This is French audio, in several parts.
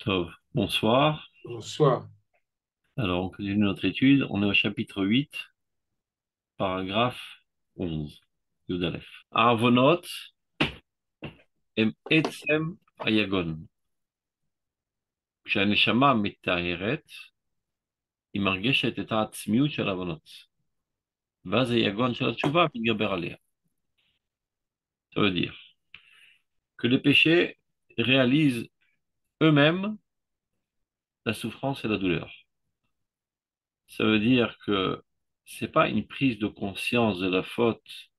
Tov. Bonsoir. Bonsoir. Alors, on continue notre étude. On est au chapitre 8, paragraphe 11. Yud Aleph. Avonot em etzem hayagon. כשהנשמה מטהרת, היא מרגשת את העצמיות של העוונות. ואז היגון של התשובה מתגבר עליה. Ça veut dire que les péchés réalisent eux-mêmes la souffrance et la douleur. Ça veut dire que c'est pas une prise de conscience de la faute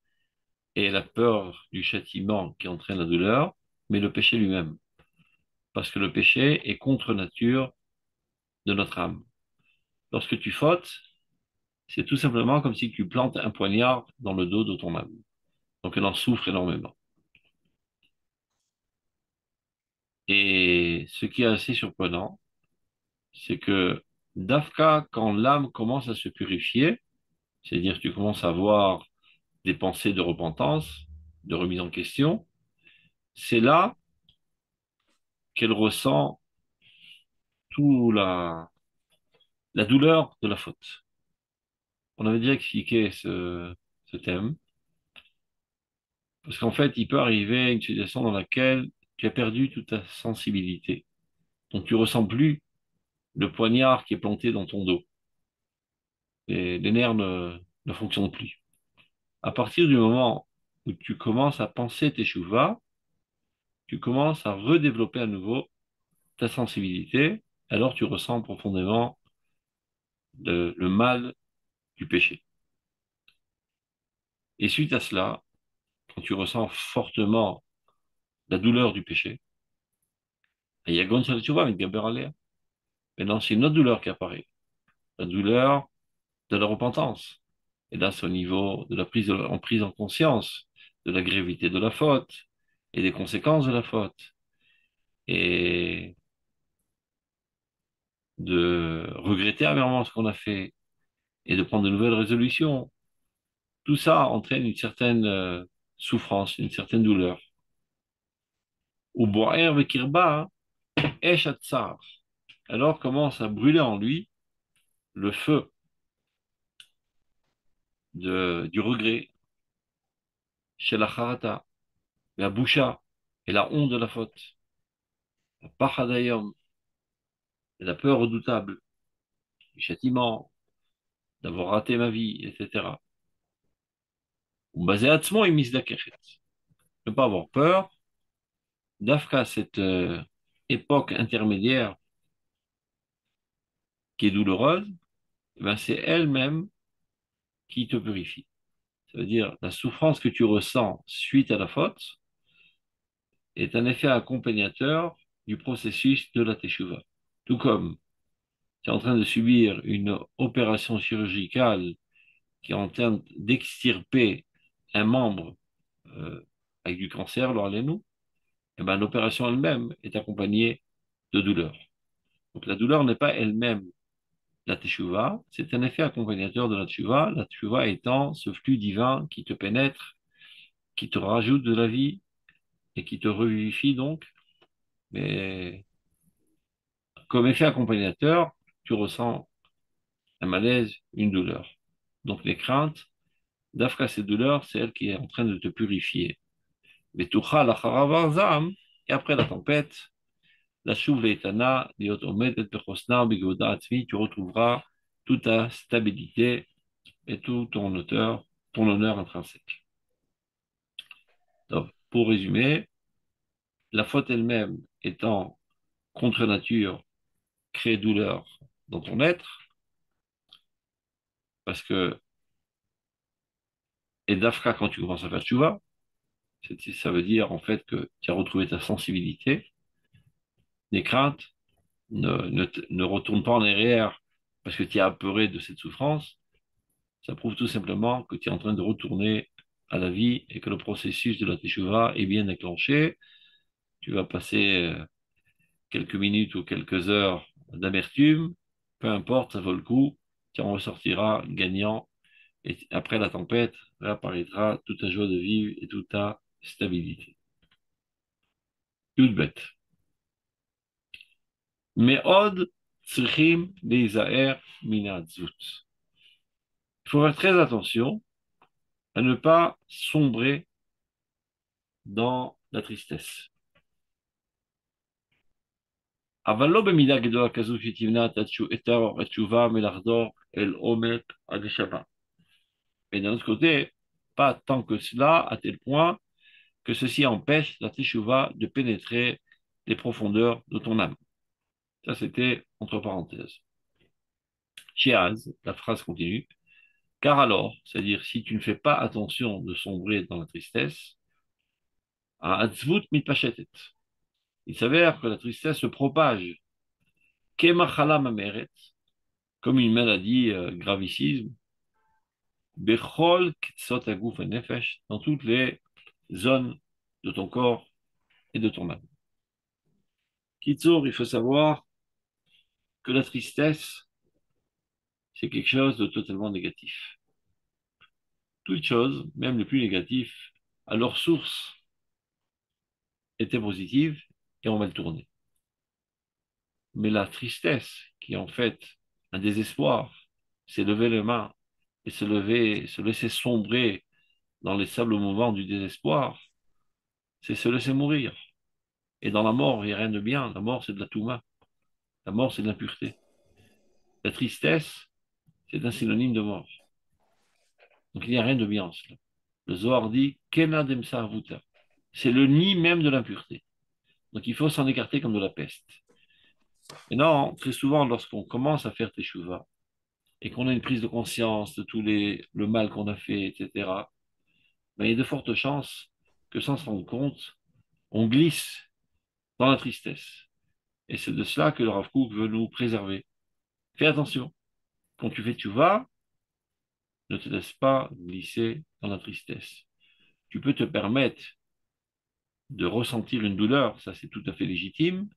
et la peur du châtiment qui entraîne la douleur, mais le péché lui-même. Parce que le péché est contre nature de notre âme. Lorsque tu fautes, c'est tout simplement comme si tu plantes un poignard dans le dos de ton âme. Donc elle en souffre énormément. Et ce qui est assez surprenant, c'est que Dafka, quand l'âme commence à se purifier, c'est-à-dire que tu commences à avoir des pensées de repentance, de remise en question, c'est là qu'elle ressent toute la douleur de la faute. On avait déjà expliqué ce thème, parce qu'en fait, il peut arriver à une situation dans laquelle tu as perdu toute ta sensibilité. Donc, tu ressens plus le poignard qui est planté dans ton dos. Et les nerfs ne fonctionnent plus. À partir du moment où tu commences à penser tes chouvas, tu commences à redévelopper à nouveau ta sensibilité, alors tu ressens profondément le mal du péché. Et suite à cela, quand tu ressens fortement la douleur du péché, il y a Gonzalo Tchouva, mais Gaber Alea. Maintenant, c'est une autre douleur qui apparaît, la douleur de la repentance. Et là, c'est au niveau de la prise en conscience de la gravité de la faute et des conséquences de la faute, et de regretter amèrement ce qu'on a fait et de prendre de nouvelles résolutions. Tout ça entraîne une certaine souffrance, une certaine douleur. Ou boire vekirba, esh atzar. Alors commence à brûler en lui le feu du regret, chez la charata, la boucha et la honte de la faute, la pachadayom, et la peur redoutable, du châtiment, d'avoir raté ma vie, etc. Basé atzmo et misdakechet. Ne pas avoir peur, d'Afka, cette époque intermédiaire qui est douloureuse, eh ben, c'est elle-même qui te purifie. Ça veut dire la souffrance que tu ressens suite à la faute est un effet accompagnateur du processus de la teshuva. Tout comme tu es en train de subir une opération chirurgicale qui est en train d'extirper un membre avec du cancer, alors allez-nous, eh ben, l'opération elle-même est accompagnée de douleur. Donc la douleur n'est pas elle-même la teshuva, c'est un effet accompagnateur de la teshuva étant ce flux divin qui te pénètre, qui te rajoute de la vie et qui te revivifie donc, mais comme effet accompagnateur, tu ressens un malaise, une douleur. Donc les craintes, d'Afka, cette douleur, c'est elle qui est en train de te purifier. Vetucha lacharavar zam, et après la tempête, la chouv leitana, liot omedet bechosna bigouda atzmi, tu retrouveras toute ta stabilité et tout ton honneur intrinsèque. Donc, pour résumer, la faute elle-même étant contre nature, crée douleur dans ton être, parce que, et d'Afka, quand tu commences à faire tchouva, ça veut dire en fait que tu as retrouvé ta sensibilité, les craintes, ne retourne pas en arrière parce que tu es apeuré de cette souffrance, ça prouve tout simplement que tu es en train de retourner à la vie et que le processus de la teshuva est bien déclenché. Tu vas passer quelques minutes ou quelques heures d'amertume, peu importe, ça vaut le coup, tu en ressortiras gagnant et après la tempête, réapparaîtra toute ta joie de vivre et toute ta stabilité. Toute bête. Me'od tzrichim leizaher min ha'atzvut. Il faut faire très attention à ne pas sombrer dans la tristesse. אבל לא במידה גדולה כזו שתמנע את התשובה מלחדור אל עומק הנשמה. Mais d'un autre côté, pas tant que cela, à tel point que ceci empêche la teshuva de pénétrer les profondeurs de ton âme. Ça, c'était entre parenthèses. Chiaz, la phrase continue. Car alors, c'est-à-dire si tu ne fais pas attention de sombrer dans la tristesse, atzvut mitpachetet. Il s'avère que la tristesse se propage. Kemachala mameret, comme une maladie gravissime, bechol ktsot aguf nefesh, dans toutes les zones de ton corps et de ton âme. Kitsour, il faut savoir que la tristesse, c'est quelque chose de totalement négatif. Toute chose, même le plus négatif, à leur source, était positive et ont mal tourné. Mais la tristesse, qui est en fait un désespoir, c'est lever les mains et se laisser sombrer dans les sables mouvants du désespoir, c'est se laisser mourir. Et dans la mort, il n'y a rien de bien. La mort, c'est de la touma. La mort, c'est de l'impureté. La tristesse, c'est un synonyme de mort. Donc il n'y a rien de bien en cela. Le Zohar dit Kena demsa avuta. C'est le nid même de l'impureté. Donc il faut s'en écarter comme de la peste. Et non, très souvent, lorsqu'on commence à faire teshuva et qu'on a une prise de conscience de le mal qu'on a fait, etc., ben, il y a de fortes chances que sans se rendre compte, on glisse dans la tristesse. Et c'est de cela que le Rav Kook veut nous préserver. Fais attention. Quand tu fais teshuva, ne te laisse pas glisser dans la tristesse. Tu peux te permettre de ressentir une douleur, ça c'est tout à fait légitime,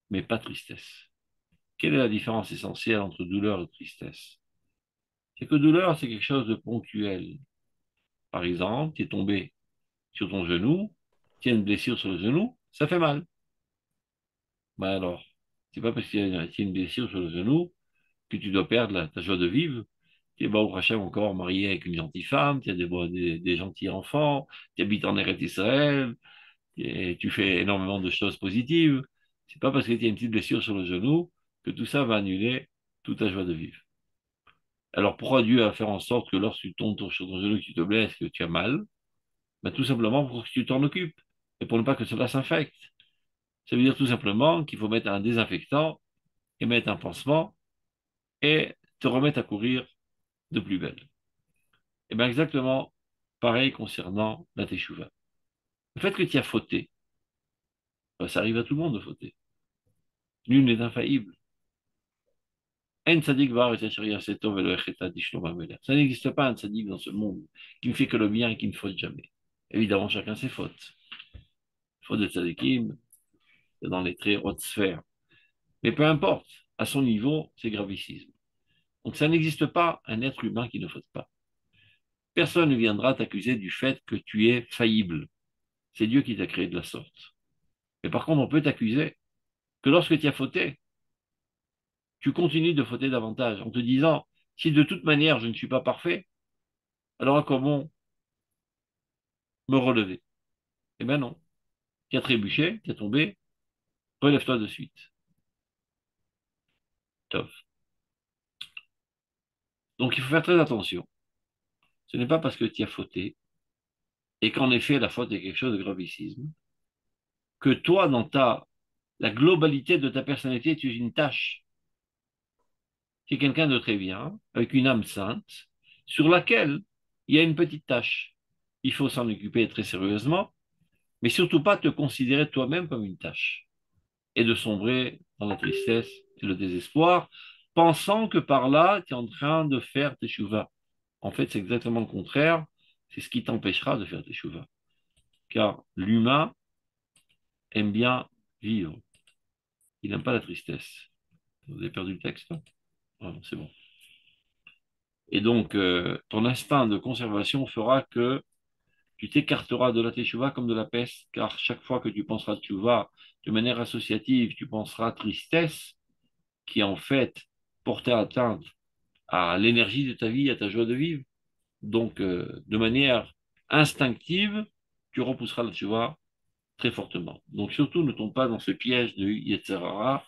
mais pas tristesse. Quelle est la différence essentielle entre douleur et tristesse? C'est que douleur, c'est quelque chose de ponctuel. Par exemple, tu es tombé sur ton genou, tu as une blessure sur le genou, ça fait mal. Ben alors, c'est pas parce qu'il y a une blessure sur le genou que tu dois perdre ta joie de vivre. Tu es au Hachem encore marié avec une gentille femme, tu as des gentils enfants, tu habites en Eretz Israël, et tu fais énormément de choses positives. C'est pas parce que tu as une petite blessure sur le genou que tout ça va annuler toute ta joie de vivre. Alors pourquoi Dieu a fait en sorte que lorsque tu tombes sur ton genou, que tu te blesses, que tu as mal? Ben, tout simplement pour que tu t'en occupes et pour ne pas que cela s'infecte. Ça veut dire tout simplement qu'il faut mettre un désinfectant et mettre un pansement et te remettre à courir de plus belle. Et bien exactement pareil concernant la teshuva. Le fait que tu as fauté, ben, ça arrive à tout le monde de fauter. Nul n'est infaillible. Ça n'existe pas un tzaddik dans ce monde qui ne fait que le bien et qui ne faute jamais. Évidemment, chacun ses fautes. Faute de tzaddikim, c'est dans les très hautes sphères. Mais peu importe, à son niveau, c'est gravissime. Donc ça n'existe pas un être humain qui ne faute pas. Personne ne viendra t'accuser du fait que tu es faillible. C'est Dieu qui t'a créé de la sorte. Mais par contre, on peut t'accuser que lorsque tu as fauté, tu continues de fauter davantage en te disant, si de toute manière je ne suis pas parfait, alors comment me relever? Eh bien non. Tu as trébuché, tu as tombé, relève-toi de suite. Top. Donc il faut faire très attention. Ce n'est pas parce que tu as fauté, et qu'en effet la faute est quelque chose de gravissime, que toi, la globalité de ta personnalité, tu es une tâche. Tu es quelqu'un de très bien, avec une âme sainte, sur laquelle il y a une petite tâche. Il faut s'en occuper très sérieusement, mais surtout pas te considérer toi-même comme une tâche, et de sombrer dans la tristesse et le désespoir, pensant que par là, tu es en train de faire tes chouvas. En fait, c'est exactement le contraire. C'est ce qui t'empêchera de faire tes chouvas. Car l'humain aime bien vivre. Il n'aime pas la tristesse. Vous avez perdu le texte, là? Ah, c'est bon. Et donc, ton instinct de conservation fera que tu t'écarteras de la teshuva comme de la peste, car chaque fois que tu penseras teshuva de manière associative, tu penseras tristesse, qui en fait portait atteinte à l'énergie de ta vie, à ta joie de vivre. Donc, de manière instinctive, tu repousseras la teshuva très fortement. Donc, surtout, ne tombe pas dans ce piège de Yetzirah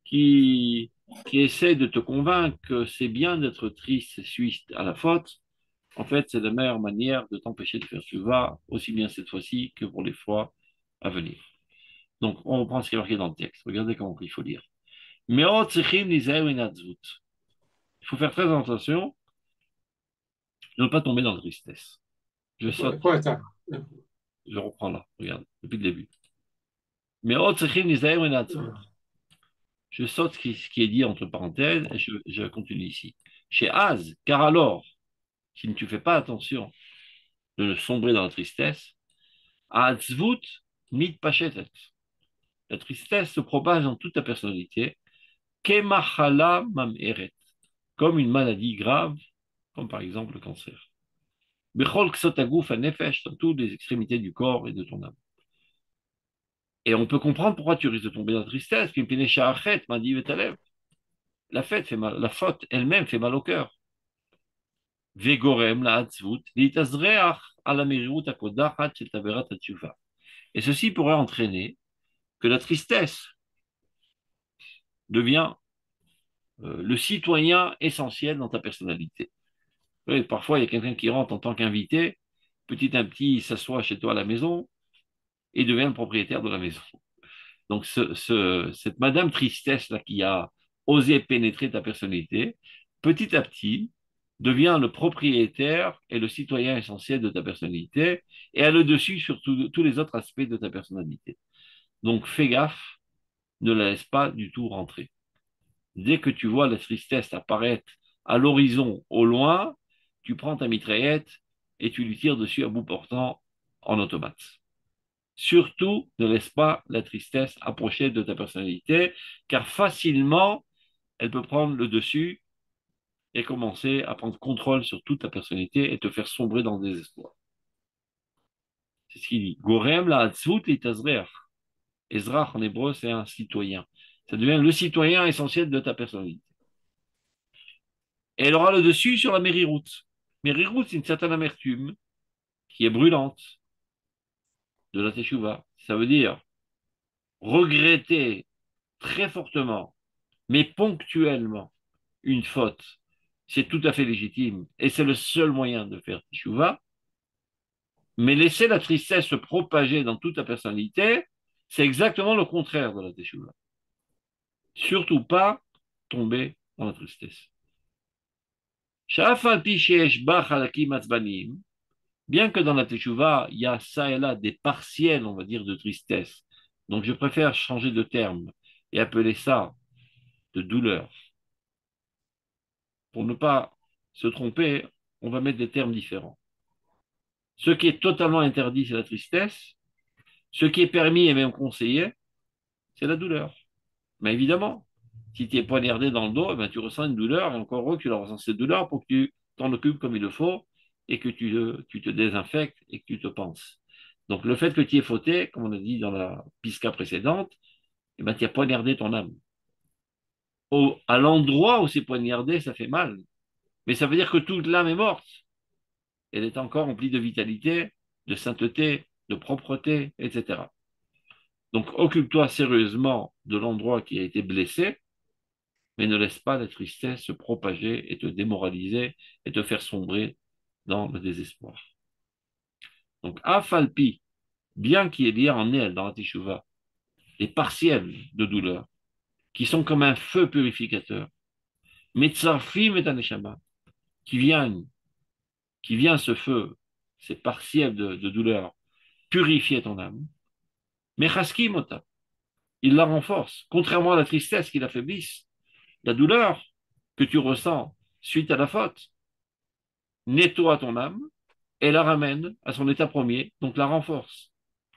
qui, qui essaie de te convaincre que c'est bien d'être triste suite à la faute. En fait, c'est la meilleure manière de t'empêcher de faire teshuva, aussi bien cette fois-ci que pour les fois à venir. Donc, on reprend ce qui est marqué dans le texte. Regardez comment il faut lire. Mais il faut faire très attention de ne pas tomber dans la tristesse. Je saute, Quoi, attends. je reprends là, regarde, depuis le début. Mais je saute ce qui est dit entre parenthèses et je continue ici. Chez Az, car alors, si tu ne fais pas attention de ne sombrer dans la tristesse, Atzvut mit pachetet. La tristesse se propage dans toute ta personnalité, kemachala mameret, comme une maladie grave, comme par exemple le cancer. Bechol ksotaguf nefesh, dans toutes les extrémités du corps et de ton âme. Et on peut comprendre pourquoi tu risques de tomber dans la tristesse. La fête fait mal, la faute elle-même fait mal au cœur. Vegorem la hatzvut, litazreach ala merirut akodachat shel taverat hatshuva. Et ceci pourrait entraîner que la tristesse devient le citoyen essentiel dans ta personnalité. Oui, parfois, il y a quelqu'un qui rentre en tant qu'invité, petit à petit, il s'assoit chez toi à la maison et devient le propriétaire de la maison. Donc, cette Madame Tristesse-là qui a osé pénétrer ta personnalité, petit à petit, devient le propriétaire et le citoyen essentiel de ta personnalité et a le dessus sur tous les autres aspects de ta personnalité. Donc, fais gaffe, ne la laisse pas du tout rentrer. Dès que tu vois la tristesse apparaître à l'horizon, au loin, tu prends ta mitraillette et tu lui tires dessus à bout portant en automate. Surtout, ne laisse pas la tristesse approcher de ta personnalité, car facilement, elle peut prendre le dessus et commencer à prendre contrôle sur toute ta personnalité et te faire sombrer dans le désespoir. C'est ce qu'il dit. Gorem la hatzvut et tazreach. Ezrach en hébreu, c'est un citoyen. Ça devient le citoyen essentiel de ta personnalité. Et elle aura le dessus sur la mériroute. Mériroute, c'est une certaine amertume qui est brûlante de la teshuva. Ça veut dire regretter très fortement, mais ponctuellement, une faute. C'est tout à fait légitime et c'est le seul moyen de faire teshuva. Mais laisser la tristesse se propager dans toute ta personnalité, c'est exactement le contraire de la teshuva. Surtout pas tomber dans la tristesse. Bien que dans la teshuva, il y a ça et là des partiels, on va dire, de tristesse. Donc je préfère changer de terme et appeler ça de douleur. Pour ne pas se tromper, on va mettre des termes différents. Ce qui est totalement interdit, c'est la tristesse. Ce qui est permis et même conseillé, c'est la douleur. Mais évidemment, si tu es poignardé dans le dos, eh ben, tu ressens une douleur, et encore heureux que tu la ressens cette douleur pour que tu t'en occupes comme il le faut, et que tu te désinfectes et que tu te penses. Donc le fait que tu aies fauté, comme on a dit dans la pisca précédente, eh ben, tu as poignardé ton âme. À l'endroit où c'est poignardé, ça fait mal. Mais ça veut dire que toute l'âme est morte. Elle est encore remplie de vitalité, de sainteté, de propreté, etc. Donc occupe-toi sérieusement de l'endroit qui a été blessé, mais ne laisse pas la tristesse se propager et te démoraliser et te faire sombrer dans le désespoir. Donc, Afalpi, bien qu'il y ait en elle, dans la Teshuvah, des partiels de douleur, qui sont comme un feu purificateur, Metzarfim et Aneshama, qui viennent, qui vient ce feu, ces partiels de douleur, purifier ton âme, Mechaskim ota, il la renforce, contrairement à la tristesse qui l'affaiblisse, la douleur que tu ressens suite à la faute, nettoie ton âme et la ramène à son état premier, donc la renforce.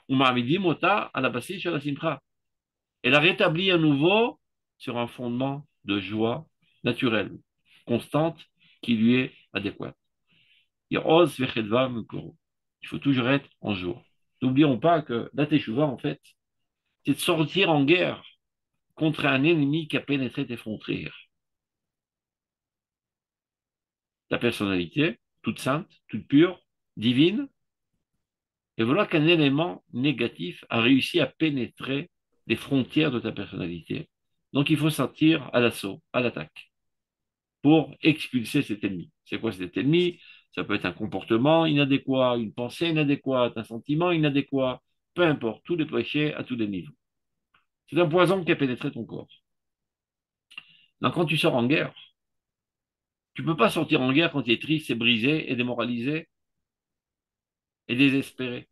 Mota à la basée sur la simcha. Et la rétablit à nouveau sur un fondement de joie naturelle, constante, qui lui est adéquate. Il faut toujours être en jour. N'oublions pas que la teshuva, en fait, c'est de sortir en guerre contre un ennemi qui a pénétré tes frontières. Ta personnalité, toute sainte, toute pure, divine, et voilà qu'un élément négatif a réussi à pénétrer les frontières de ta personnalité. Donc il faut sortir à l'assaut, à l'attaque, pour expulser cet ennemi. C'est quoi cet ennemi? Ça peut être un comportement inadéquat, une pensée inadéquate, un sentiment inadéquat, peu importe, tous les péchés à tous les niveaux. C'est un poison qui a pénétré ton corps. Donc quand tu sors en guerre, tu ne peux pas sortir en guerre quand tu es triste et brisé et démoralisé et désespéré.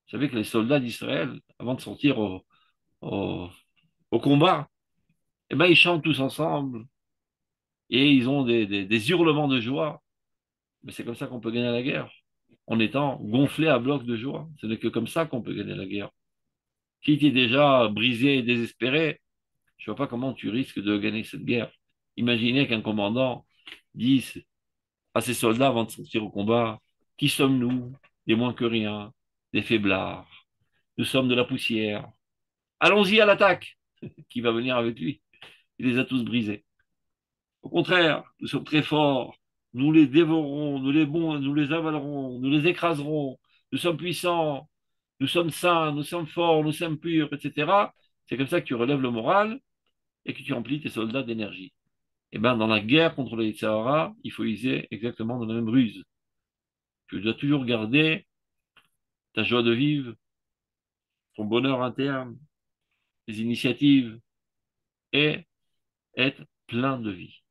Vous savez que les soldats d'Israël, avant de sortir au, au combat, eh ben, ils chantent tous ensemble et ils ont des hurlements de joie. Mais c'est comme ça qu'on peut gagner la guerre, en étant gonflé à bloc de joie. Ce n'est que comme ça qu'on peut gagner la guerre. Si tu es déjà brisé et désespéré, je ne vois pas comment tu risques de gagner cette guerre. Imaginez qu'un commandant dise à ses soldats avant de sortir au combat, qui sommes-nous? Des moins que rien, des faiblards. Nous sommes de la poussière. Allons-y à l'attaque. Qui va venir avec lui? Il les a tous brisés. Au contraire, nous sommes très forts. Nous les dévorerons, nous les avalerons, nous les écraserons. Nous sommes puissants, nous sommes saints, nous sommes forts, nous sommes purs, etc. C'est comme ça que tu relèves le moral et que tu remplis tes soldats d'énergie. Et bien, dans la guerre contre les Sahara, il faut user exactement dans la même ruse. Tu dois toujours garder ta joie de vivre, ton bonheur interne, tes initiatives et être plein de vie.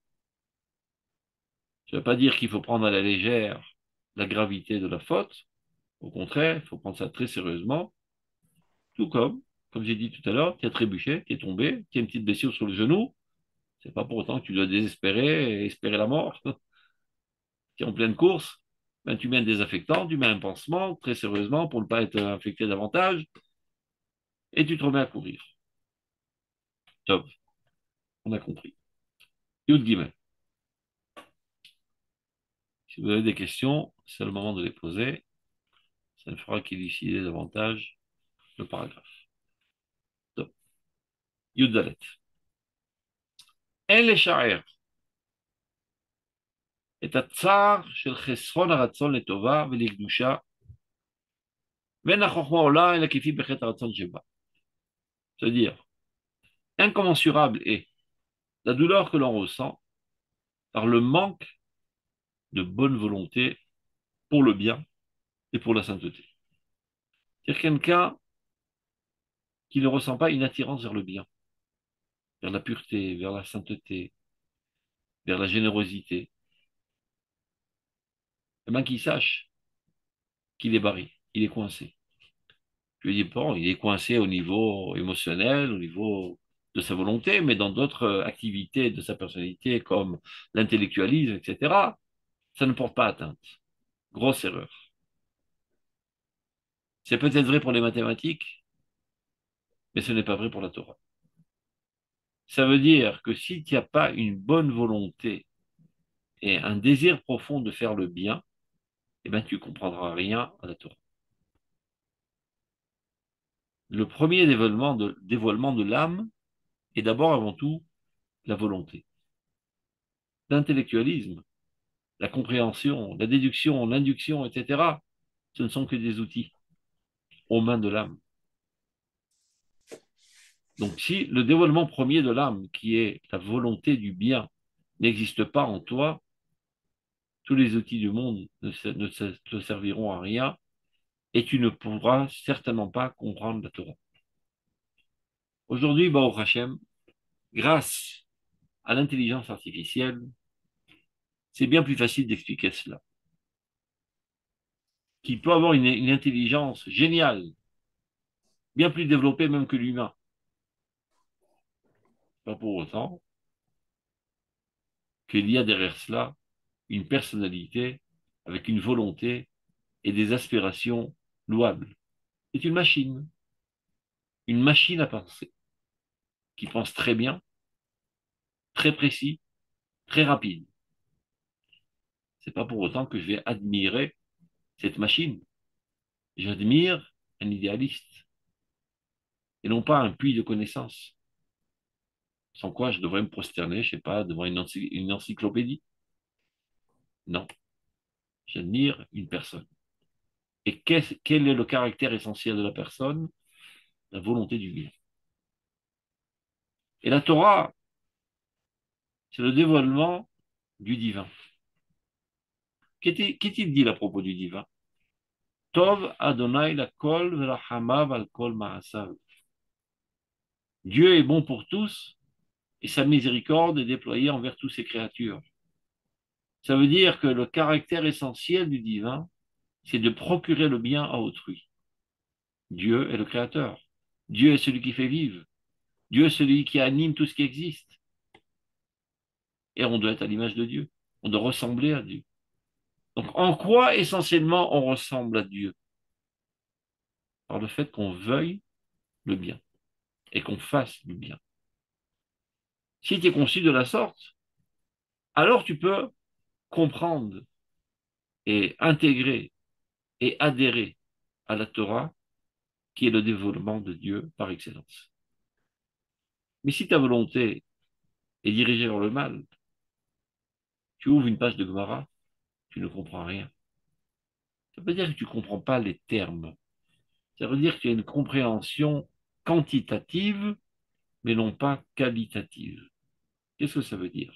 Ça ne veut pas dire qu'il faut prendre à la légère la gravité de la faute. Au contraire, il faut prendre ça très sérieusement. Tout comme j'ai dit tout à l'heure, tu as trébuché, tu es tombé, tu as une petite blessure sur le genou. C'est pas pour autant que tu dois désespérer et espérer la mort. Tu es en pleine course, ben, tu mets un désaffectant, tu mets un pansement très sérieusement pour ne pas être infecté davantage et tu te remets à courir. Top, on a compris. Yud Gimel. Si vous avez des questions, c'est le moment de les poser. Ça ne fera qu'élucider davantage le paragraphe. Top. Yud Dalet. אין לשער את הצער של חסרון הרצון לטובה ולקדושה, ואין החוכמה עולה אלא כפי בחטא הרצון שבה. C'est-à-dire, incommensurable est la douleur que l'on ressent par le manque de bonne volonté pour le bien et pour la sainteté. C'est-à-dire quelqu'un qui ne ressent pas une attirance vers le bien, vers la pureté, vers la sainteté, vers la générosité, et bien qu'il sache qu'il est barré, il est coincé. Je lui dis, bon, il est coincé au niveau émotionnel, au niveau de sa volonté, mais dans d'autres activités de sa personnalité, comme l'intellectualisme, etc., ça ne porte pas atteinte. Grosse erreur. C'est peut-être vrai pour les mathématiques, mais ce n'est pas vrai pour la Torah. Ça veut dire que si tu n'as pas une bonne volonté et un désir profond de faire le bien, eh ben, tu ne comprendras rien à la Torah. Le premier dévoilement de l'âme est d'abord avant tout la volonté. L'intellectualisme, la compréhension, la déduction, l'induction, etc., ce ne sont que des outils aux mains de l'âme. Donc si le dévoilement premier de l'âme, qui est la volonté du bien, n'existe pas en toi, tous les outils du monde ne te serviront à rien et tu ne pourras certainement pas comprendre la Torah. Aujourd'hui, Baruch Hashem, grâce à l'intelligence artificielle, c'est bien plus facile d'expliquer cela. Qui peut avoir une intelligence géniale, bien plus développée même que l'humain. Pas pour autant qu'il y a derrière cela une personnalité avec une volonté et des aspirations louables. C'est une machine à penser, qui pense très bien, très précis, très rapide. C'est pas pour autant que je vais admirer cette machine. J'admire un idéaliste et non pas un puits de connaissances, sans quoi je devrais me prosterner, je sais pas, devant une encyclopédie. Non, j'admire une personne. Et quel est le caractère essentiel de la personne? La volonté du bien. Et la Torah, c'est le dévoilement du divin. Qu'est-il dit à propos du divin? Tov Adonai la kol velachamav al kol ma'asav. Dieu est bon pour tous et sa miséricorde est déployée envers toutes ses créatures. Ça veut dire que le caractère essentiel du divin, c'est de procurer le bien à autrui. Dieu est le créateur. Dieu est celui qui fait vivre. Dieu est celui qui anime tout ce qui existe. Et on doit être à l'image de Dieu. On doit ressembler à Dieu. Donc, en quoi essentiellement on ressemble à Dieu? Par le fait qu'on veuille le bien et qu'on fasse du bien. Si tu es conçu de la sorte, alors tu peux comprendre et intégrer et adhérer à la Torah, qui est le développement de Dieu par excellence. Mais si ta volonté est dirigée vers le mal, tu ouvres une page de Gemara, tu ne comprends rien. Ça veut dire que tu ne comprends pas les termes. Ça veut dire que tu as une compréhension quantitative, mais non pas qualitative. Qu'est-ce que ça veut dire?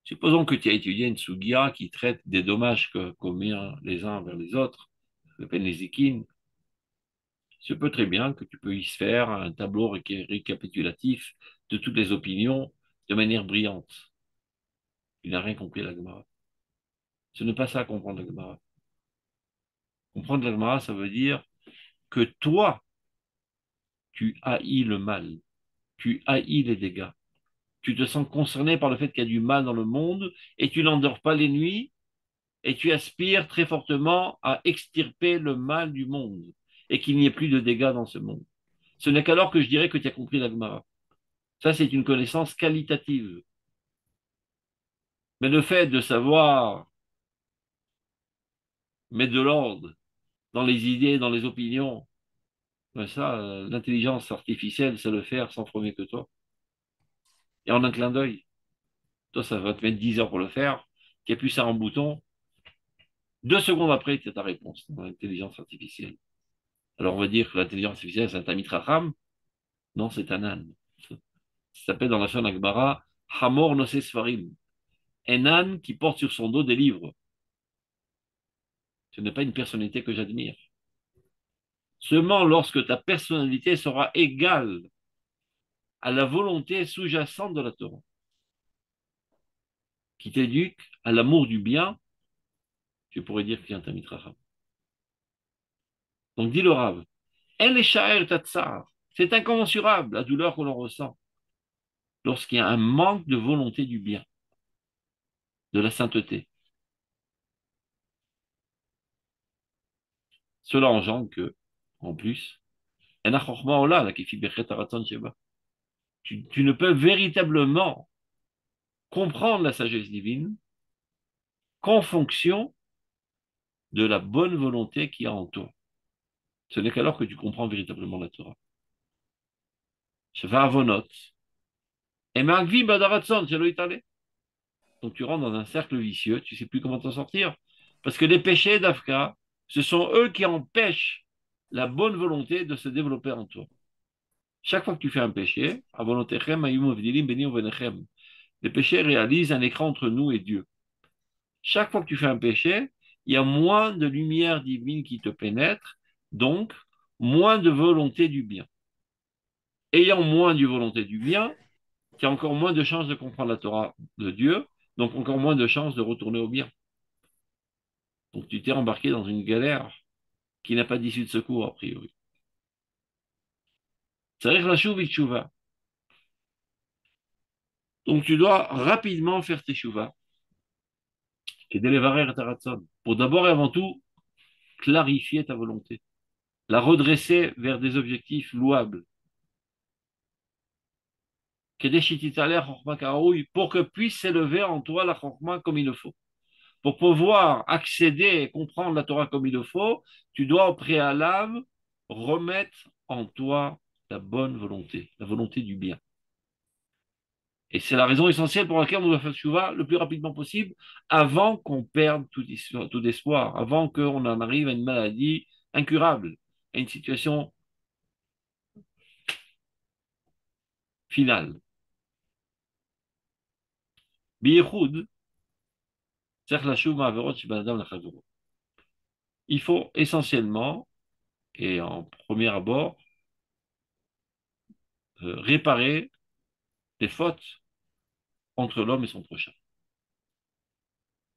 Supposons que tu as étudié une sugia qui traite des dommages que commettent les uns vers les autres, le Pénézikin. Il peut très bien que tu peux y faire un tableau récapitulatif de toutes les opinions de manière brillante. Tu n'as rien compris à la Gemara. Ce n'est pas ça comprendre la Gemara. Comprendre la Gemara, ça veut dire que toi, tu haïs le mal, tu haïs les dégâts. Tu te sens concerné par le fait qu'il y a du mal dans le monde et tu n'endors pas les nuits et tu aspires très fortement à extirper le mal du monde et qu'il n'y ait plus de dégâts dans ce monde. Ce n'est qu'alors que je dirais que tu as compris la Gemara. Ça, c'est une connaissance qualitative. Mais le fait de savoir mettre de l'ordre dans les idées, dans les opinions, ben ça, l'intelligence artificielle sait le faire sans premier que toi. Et en un clin d'œil. Toi, ça va te mettre 10 heures pour le faire. Tu appuies ça en bouton. 2 secondes après, tu as ta réponse dans l'intelligence artificielle. Alors, on va dire que l'intelligence artificielle, c'est un Tamit Racham. Non, c'est un âne. Ça s'appelle dans la Shon Akbara Hamor Nosé Sfarim. Un âne qui porte sur son dos des livres. Ce n'est pas une personnalité que j'admire. Seulement lorsque ta personnalité sera égale à la volonté sous-jacente de la Torah, qui t'éduque à l'amour du bien, tu pourrais dire qu'il y a un Tamid Racham. Donc, dit le Rav, El Sha'er Tatsar, c'est incommensurable la douleur que l'on ressent lorsqu'il y a un manque de volonté du bien, de la sainteté. Cela engendre que, en plus, tu ne peux véritablement comprendre la sagesse divine qu'en fonction de la bonne volonté qu'il y a en toi. Ce n'est qu'alors que tu comprends véritablement la Torah. Avonot. Et Magvi Badaratson, c'est l'Oïtalé. Donc tu rentres dans un cercle vicieux, tu ne sais plus comment t'en sortir. Parce que les péchés d'Afka, ce sont eux qui empêchent la bonne volonté de se développer en toi. Chaque fois que tu fais un péché, les péchés réalisent un écran entre nous et Dieu. Chaque fois que tu fais un péché, il y a moins de lumière divine qui te pénètre, donc moins de volonté du bien. Ayant moins de volonté du bien, tu as encore moins de chances de comprendre la Torah de Dieu, donc encore moins de chances de retourner au bien. Donc tu t'es embarqué dans une galère qui n'a pas d'issue de secours, a priori. C'est-à-dire la chouva. Donc tu dois rapidement faire tes chouvas, pour d'abord et avant tout clarifier ta volonté, la redresser vers des objectifs louables, pour que puisse s'élever en toi la chorma comme il le faut. Pour pouvoir accéder et comprendre la Torah comme il le faut, tu dois au préalable remettre en toi la bonne volonté, la volonté du bien. Et c'est la raison essentielle pour laquelle on doit faire tchouva le plus rapidement possible, avant qu'on perde tout espoir, avant qu'on en arrive à une maladie incurable, à une situation finale. Biyechud, il faut essentiellement, et en premier abord, réparer les fautes entre l'homme et son prochain,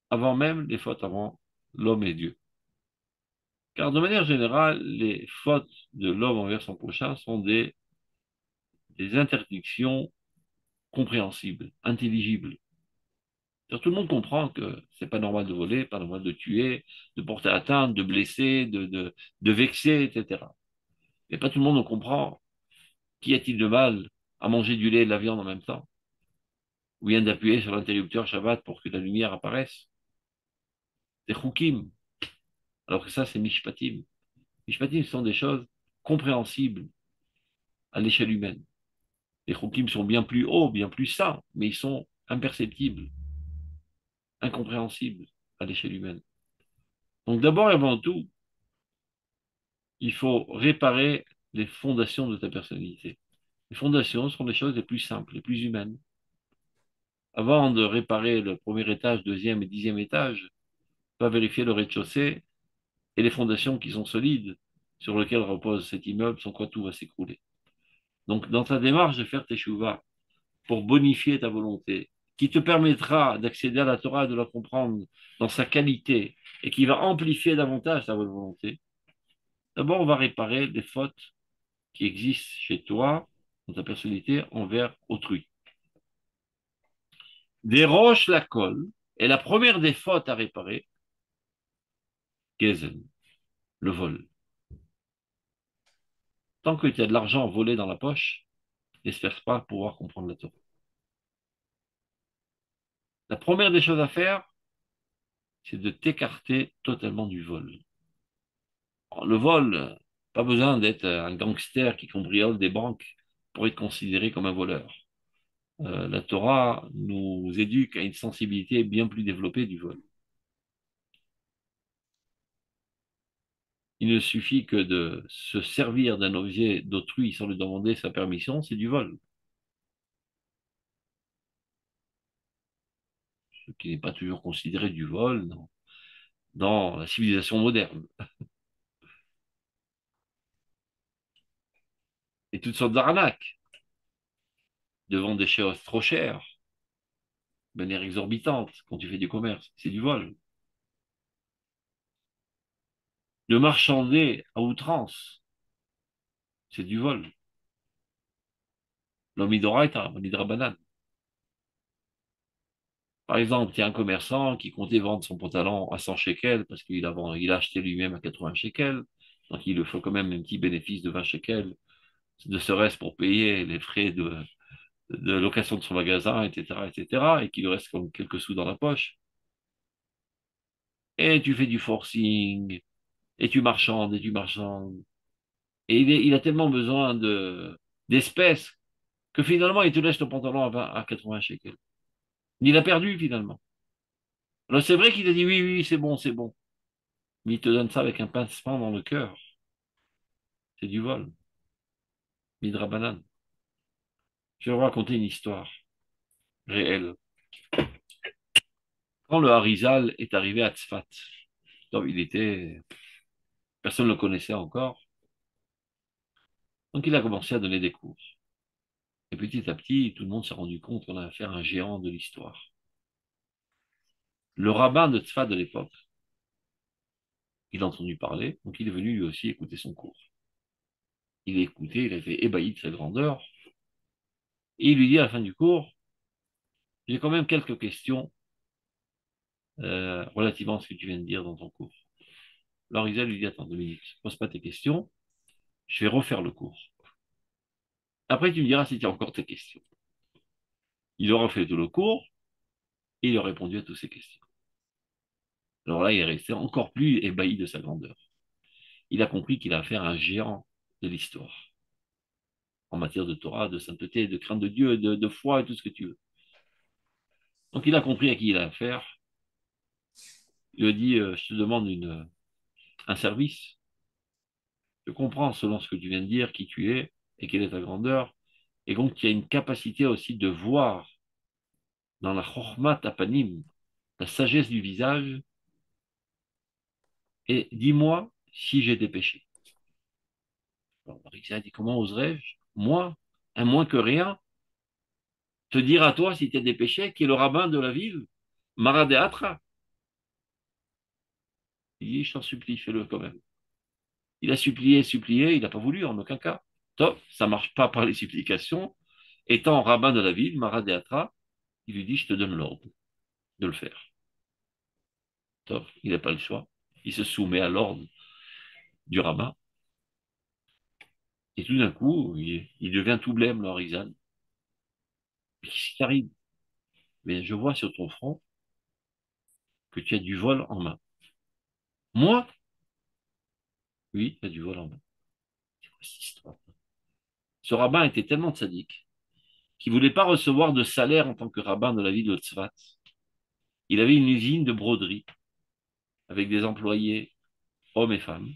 avant même les fautes avant l'homme et Dieu. Car de manière générale, les fautes de l'homme envers son prochain sont des interdictions compréhensibles, intelligibles. Tout le monde comprend que c'est pas normal de voler, pas normal de tuer, de porter atteinte, de blesser, de vexer, etc. Mais pas tout le monde en comprend. Qu'y a-t-il de mal à manger du lait et de la viande en même temps? Ou bien d'appuyer sur l'interrupteur Shabbat pour que la lumière apparaisse? C'est Choukim. Alors que ça, c'est Mishpatim. Mishpatim sont des choses compréhensibles à l'échelle humaine. Les Choukim sont bien plus hauts, bien plus sains, mais ils sont imperceptibles, incompréhensibles à l'échelle humaine. Donc d'abord et avant tout, il faut réparer les fondations de ta personnalité. Les fondations sont les choses les plus simples, les plus humaines. Avant de réparer le premier étage, deuxième et dixième étage, va vérifier le rez-de-chaussée et les fondations qui sont solides, sur lesquelles repose cet immeuble, sans quoi tout va s'écrouler. Donc, dans ta démarche de faire tes chouvas pour bonifier ta volonté, qui te permettra d'accéder à la Torah et de la comprendre dans sa qualité et qui va amplifier davantage ta bonne volonté, d'abord, on va réparer les fautes qui existent chez toi, dans ta personnalité, envers autrui. Déroche la colle, et la première des fautes à réparer, Gezen, le vol. Tant que tu as de l'argent volé dans la poche, n'espère pas pouvoir comprendre la Torah. La première des choses à faire, c'est de t'écarter totalement du vol. Le vol, pas besoin d'être un gangster qui cambriole des banques pour être considéré comme un voleur. La Torah nous éduque à une sensibilité bien plus développée du vol. Il ne suffit que de se servir d'un objet d'autrui sans lui demander sa permission, c'est du vol. Ce qui n'est pas toujours considéré du vol dans la civilisation moderne. Et toutes sortes d'arnaques, de vendre des choses trop chères, de manière exorbitante, quand tu fais du commerce, c'est du vol. De marchander à outrance, c'est du vol. L'omidoraita, l'omidrabanan. Par exemple, il y a un commerçant qui comptait vendre son pantalon à 100 shekels parce il a acheté lui-même à 80 shekels. Donc, il lui faut quand même un petit bénéfice de 20 shekels, ne serait-ce pour payer les frais de location de son magasin, etc., etc., et qu'il lui reste comme quelques sous dans la poche. Et tu fais du forcing, et tu marchandes, et tu marchandes. Et il a tellement besoin d'espèces que finalement, il te laisse le pantalon à 80 shekels. Il a perdu finalement. Alors c'est vrai qu'il a dit oui, oui, c'est bon, c'est bon. Mais il te donne ça avec un pincement dans le cœur. C'est du vol. Midrabanan. Je vais vous raconter une histoire réelle. Quand le Harizal est arrivé à Tzfat, donc personne ne le connaissait encore, donc il a commencé à donner des cours. Et petit à petit, tout le monde s'est rendu compte qu'on a affaire à un géant de l'histoire. Le rabbin de Tzfat de l'époque, il a entendu parler, donc il est venu lui aussi écouter son cours. Il a écouté, il a été ébahi de sa grandeur, et il lui dit à la fin du cours, j'ai quand même quelques questions relativement à ce que tu viens de dire dans ton cours. Alors Isaac lui dit, attends 2 minutes, pose pas tes questions, je vais refaire le cours. Après, tu me diras si tu as encore tes questions. Il aura fait tout le cours et il a répondu à toutes ses questions. Alors là, il est resté encore plus ébahi de sa grandeur. Il a compris qu'il a affaire à un géant de l'histoire, en matière de Torah, de sainteté, de crainte de Dieu, de foi et tout ce que tu veux. Donc il a compris à qui il a affaire. Il lui a dit, je te demande un service. Je comprends, selon ce que tu viens de dire, qui tu es et quelle est ta grandeur. Et donc, tu as une capacité aussi de voir dans la chormat tapanim, la sagesse du visage, et dis-moi si j'ai des péchés. Alors, Marissa a dit, comment oserais-je, moi, un moins que rien, te dire à toi si tu as des péchés, qui est le rabbin de la ville, Maradéatra. Il dit, je t'en supplie, fais-le quand même. Il a supplié, supplié, il n'a pas voulu en aucun cas. Top, ça ne marche pas par les supplications. Étant rabbin de la ville, Maradéatra, il lui dit, je te donne l'ordre de le faire. Top, il n'a pas le choix. Il se soumet à l'ordre du rabbin. Et tout d'un coup, il devient tout blême, le Harizal. Qu'est-ce qui arrive? Mais je vois sur ton front que tu as du vol en main. Moi? Oui, tu as du vol en main. C'est quoi cette histoire? Ce rabbin était tellement sadique qu'il ne voulait pas recevoir de salaire en tant que rabbin de la ville de Tzfat. Il avait une usine de broderie avec des employés, hommes et femmes,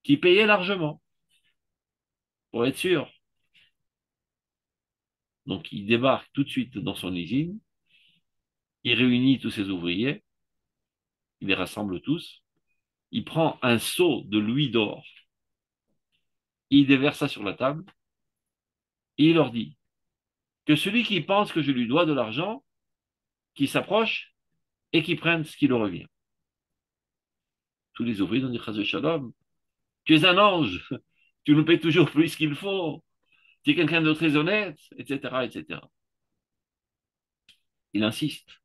qui payaient largement, pour être sûr. Donc il débarque tout de suite dans son usine, il réunit tous ses ouvriers, il les rassemble tous, il prend un seau de louis d'or, il déverse ça sur la table, et il leur dit que celui qui pense que je lui dois de l'argent, qui s'approche et qui prenne ce qui lui revient. Tous les ouvriers ont dit, Chazé Shalom, tu es un ange, tu nous payes toujours plus qu'il faut, tu es quelqu'un de très honnête, etc., etc. Il insiste,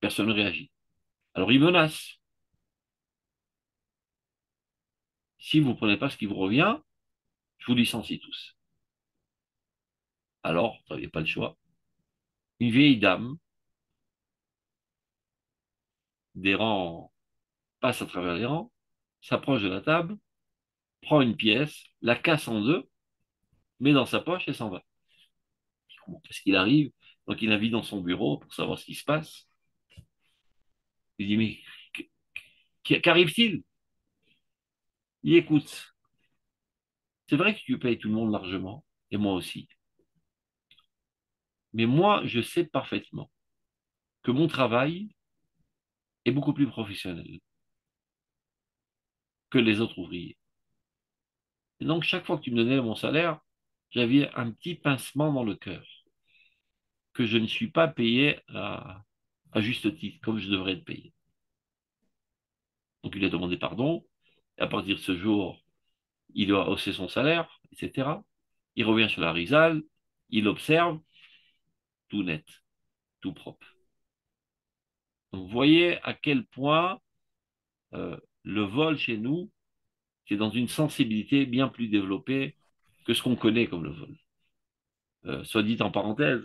personne ne réagit. Alors il menace, si vous ne prenez pas ce qui vous revient, je vous licencie tous. Alors, vous n'avez pas le choix. Une vieille dame, des rangs, passe à travers les rangs, s'approche de la table, prend une pièce, la casse en deux, met dans sa poche et s'en va. Comment est-ce qu'il arrive? Donc il invite dans son bureau pour savoir ce qui se passe. Il dit, mais qu'arrive-t-il? Il dit, écoute, c'est vrai que tu payes tout le monde largement, et moi aussi. Mais moi, je sais parfaitement que mon travail est beaucoup plus professionnel que les autres ouvriers. Et donc, chaque fois que tu me donnais mon salaire, j'avais un petit pincement dans le cœur, que je ne suis pas payé à juste titre, comme je devrais être payé. Donc, il a demandé pardon, et à partir de ce jour, il doit hausser son salaire, etc. Il revient sur la Rizal, il observe, tout net, tout propre. Donc, vous voyez à quel point le vol chez nous, c'est dans une sensibilité bien plus développée que ce qu'on connaît comme le vol. Soit dit en parenthèse,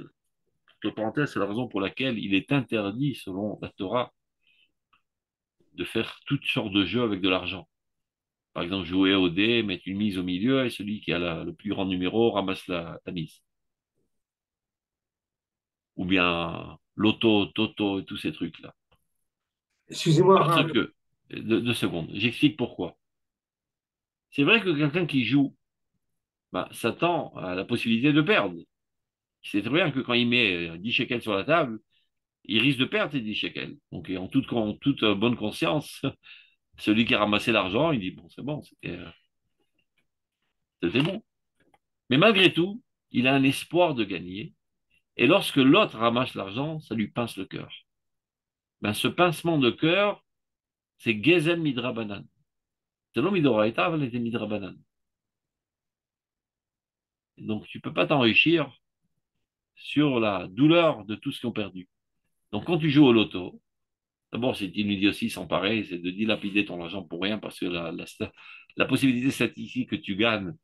c'est la raison pour laquelle il est interdit, selon la Torah, de faire toutes sortes de jeux avec de l'argent. Par exemple, jouer au dé, mettre une mise au milieu et celui qui a le plus grand numéro ramasse la mise. Ou bien l'auto, toto et tous ces trucs-là. Excusez-moi, Parce Rav. que, 2 secondes, j'explique pourquoi. C'est vrai que quelqu'un qui joue bah, s'attend à la possibilité de perdre. Il sait très bien que quand il met 10 shekels sur la table, il risque de perdre ces 10 shekels. Donc, en toute bonne conscience, celui qui a ramassé l'argent, il dit, bon, c'est bon, c'était bon. Mais malgré tout, il a un espoir de gagner. Et lorsque l'autre ramasse l'argent, ça lui pince le cœur. Ben, ce pincement de cœur, c'est Gezen Midrabanan. C'est l'homme Midoraita, elle était Midrabanan. Donc, tu ne peux pas t'enrichir sur la douleur de tous qui ont perdu. Donc, quand tu joues au loto, d'abord, c'est une idiotie sans pareil, c'est de dilapider ton argent pour rien parce que la possibilité statistique que tu gagnes,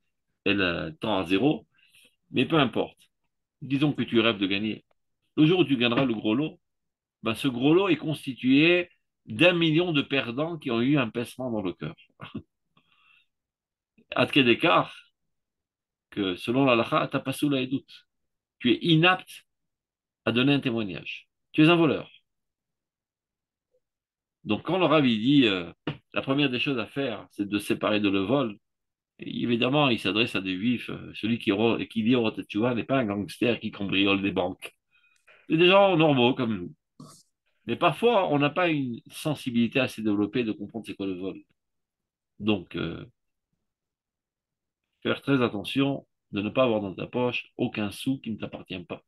elle tend à zéro. Mais peu importe. Disons que tu rêves de gagner. Le jour où tu gagneras le gros lot, Ben, ce gros lot est constitué d'1 million de perdants qui ont eu un pincement dans le cœur. À quel écart que, selon l'halakha, t'as pas sous la doute. Tu es inapte à donner un témoignage. Tu es un voleur. Donc, quand le Rav il dit la première des choses à faire, c'est de se séparer de le vol, évidemment, il s'adresse à des juifs. Celui qui dit au Rotetchouva n'est pas un gangster qui cambriole des banques. C'est des gens normaux comme nous. Mais parfois, on n'a pas une sensibilité assez développée de comprendre c'est quoi le vol. Donc, faire très attention de ne pas avoir dans ta poche aucun sou qui ne t'appartient pas.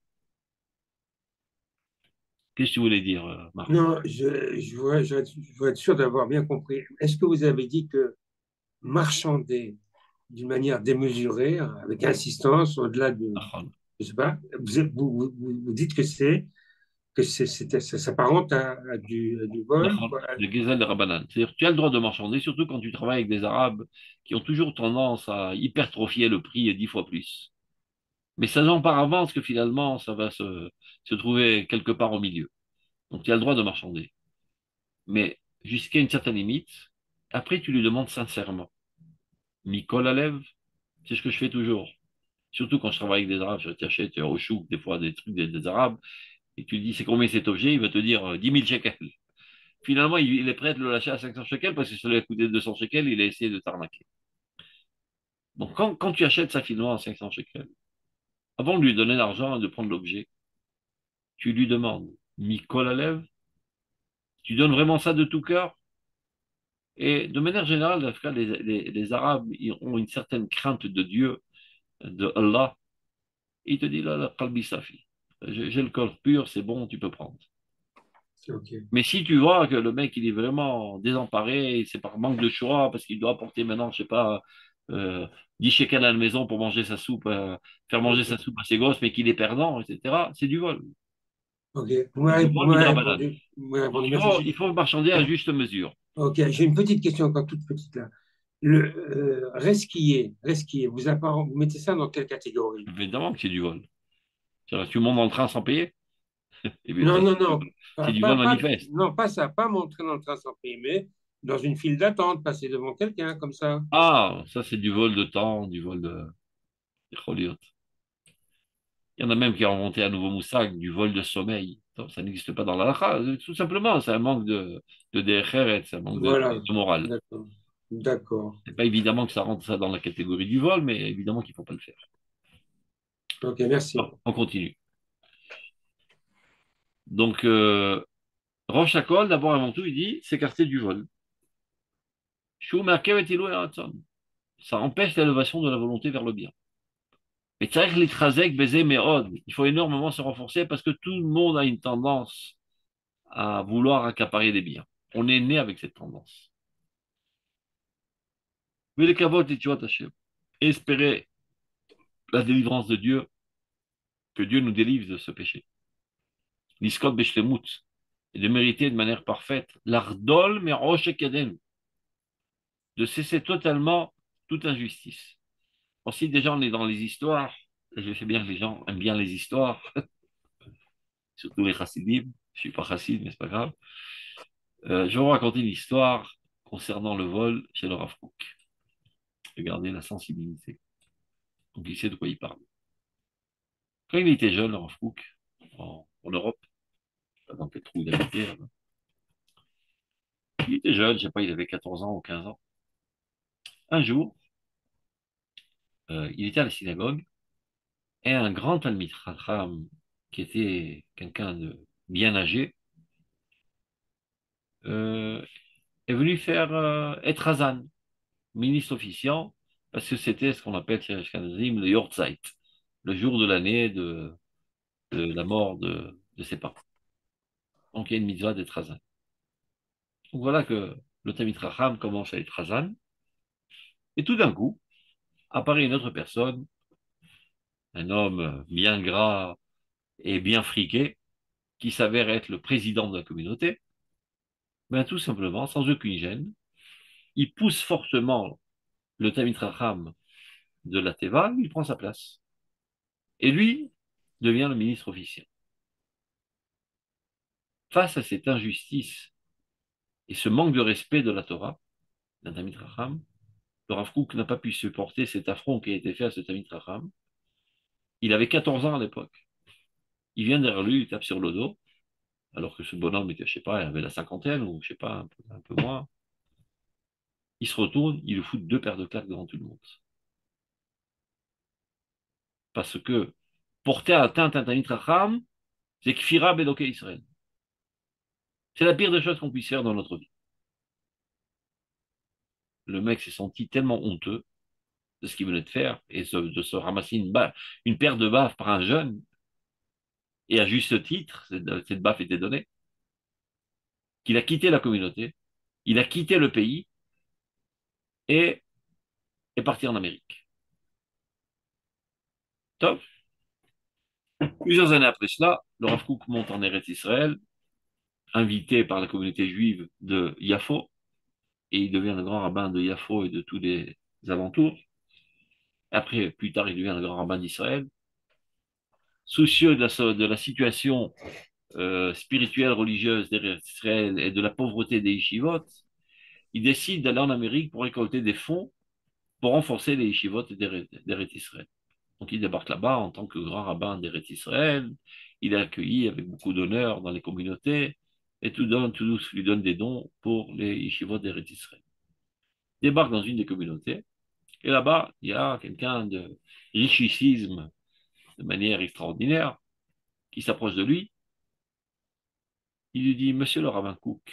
Qu'est-ce que tu voulais dire, Marc? Non, je veux être sûr d'avoir bien compris. Est-ce que vous avez dit que marchander d'une manière démesurée, avec insistance, au-delà de, je sais pas, vous dites que ça s'apparente à du vol, quoi. Le Gezel de Rabbanan. C'est-à-dire tu as le droit de marchander, surtout quand tu travailles avec des Arabes qui ont toujours tendance à hypertrophier le prix 10 fois plus. Mais sachant par avance que finalement, ça va se trouver quelque part au milieu. Donc tu as le droit de marchander. Mais jusqu'à une certaine limite, après tu lui demandes sincèrement. Mikol Alev, c'est ce que je fais toujours. Surtout quand je travaille avec des Arabes, je t'achète au chouk, des fois des trucs des Arabes, et tu lui dis c'est combien cet objet, il va te dire 10 000 shekels. Finalement, il est prêt à te le lâcher à 500 shekels parce que ça lui a coûté 200 shekels, il a essayé de t'arnaquer. Donc quand tu achètes ça finalement à 500 shekels, avant de lui donner l'argent et de prendre l'objet, tu lui demandes Mikol Alev, tu donnes vraiment ça de tout cœur? Et de manière générale, en tout cas, les Arabes ils ont une certaine crainte de Dieu, de Allah. Il te dit là, la qalbi safi. J'ai le corps pur, c'est bon, tu peux prendre. C'est OK. Mais si tu vois que le mec, il est vraiment désemparé, c'est par manque de choix, parce qu'il doit apporter maintenant, je sais pas, euh, 10 shekels à la maison pour manger sa soupe, faire manger sa OK. soupe à ses gosses, mais qu'il est perdant, etc., c'est du vol. OK. C'est du Vous vol m'avez midrabanan. répondu. Vous m'avez Donc répondu. Merci. il faut marchander à juste mesure. OK. J'ai une petite question encore toute petite là. Le resquiller, vous mettez ça dans quelle catégorie? Évidemment que c'est du vol. Tu montes dans le train sans payer, et bien Non, ça, non, non. c'est du vol manifeste. Non, pas ça. Pas montrer dans le train sans payer, mais dans une file d'attente, passer devant quelqu'un comme ça. Ah, ça c'est du vol de temps, du vol de Choliot. Il y en a même qui ont inventé un nouveau moussac, du vol de sommeil. Ça n'existe pas dans la halakha. Tout simplement, c'est un manque de derecheret, c'est un manque Voilà. de morale. D'accord. D'accord. C'est pas évidemment que ça rentre ça dans la catégorie du vol, mais évidemment qu'il ne faut pas le faire. OK, merci. Bon, on continue. Donc, Roche Hakol, d'abord avant tout, il dit s'écarter du vol. Shou Merkev et Ilo et Ratzon. Ça empêche l'élévation de la volonté vers le bien. Mais tzarich litrazek baiser meod. Il faut énormément se renforcer parce que tout le monde a une tendance à vouloir accaparer des biens. On est né avec cette tendance. Mais les kavod et Tchouat Hashem. Espérer la délivrance de Dieu, que Dieu nous délivre de ce péché. L'iscot beshlemut, et de mériter de manière parfaite l'ardol merosh ekaden, de cesser totalement toute injustice. Ensuite, déjà, on est dans les histoires, et je sais bien que les gens aiment bien les histoires, surtout les chassidim. Je suis pas chassid, mais c'est pas grave. Je vais vous raconter une histoire concernant le vol chez le Rav Kook. Regardez la sensibilité. Donc, il sait de quoi il parle. Quand il était jeune, le Rav Kook, en Europe, dans quel trou il habitait, là-bas, il était jeune, je sais pas, il avait 14 ans ou 15 ans. Un jour, il était à la synagogue et un grand Talmid Chacham, qui était quelqu'un de bien âgé, euh, est venu faire être Hazan, ministre officiant, parce que c'était ce qu'on appelle chez les Ashkenazim le Yortzeit, le jour de l'année de la mort de ses parents. Donc il y a une mitzvah d'être Hazan. Donc voilà que le Talmid Chacham commence à être Hazan, et tout d'un coup, apparaît une autre personne, un homme bien gras et bien friqué, qui s'avère être le président de la communauté, ben, tout simplement, sans aucune gêne, il pousse fortement le Talmid Chacham de la Teva, il prend sa place. Et lui devient le ministre officiel. face à cette injustice et ce manque de respect de la Torah, d'un Talmid Chacham, le Rav Kook n'a pas pu supporter cet affront qui a été fait à ce Talmid Chacham. Il avait 14 ans à l'époque. Il vient derrière lui, il tape sur le dos, alors que ce bonhomme était, je sais pas, il avait la cinquantaine, ou je sais pas, un peu moins. Il se retourne, il lui fout deux paires de claques devant tout le monde. Parce que porter atteinte à un Talmid Chacham, c'est Kfira Bedoké Israël. C'est la pire des choses qu'on puisse faire dans notre vie. Le mec s'est senti tellement honteux de ce qu'il venait de faire et de se ramasser une paire de baffes par un jeune, et à juste titre, cette baffe était donnée, qu'il a quitté la communauté, il a quitté le pays et est parti en Amérique. Top. Plusieurs années après cela, le Rav Kook monte en Eretz Israël, invité par la communauté juive de Yafo, et il devient le grand rabbin de Yafo et de tous les alentours. Après, plus tard, il devient le grand rabbin d'Israël. Soucieux de la situation spirituelle, religieuse d'Israël et de la pauvreté des yeshivot, il décide d'aller en Amérique pour récolter des fonds pour renforcer les yeshivot d'Eretz Israël. Donc il débarque là-bas en tant que grand rabbin d'Eretz Israël. Il est accueilli avec beaucoup d'honneur dans les communautés et tout lui donne des dons pour les yeshivot d'Eretz Israël. Il débarque dans une des communautés et là-bas, il y a quelqu'un de richicisme de manière extraordinaire qui s'approche de lui. Il lui dit, Monsieur le rabbin Cook,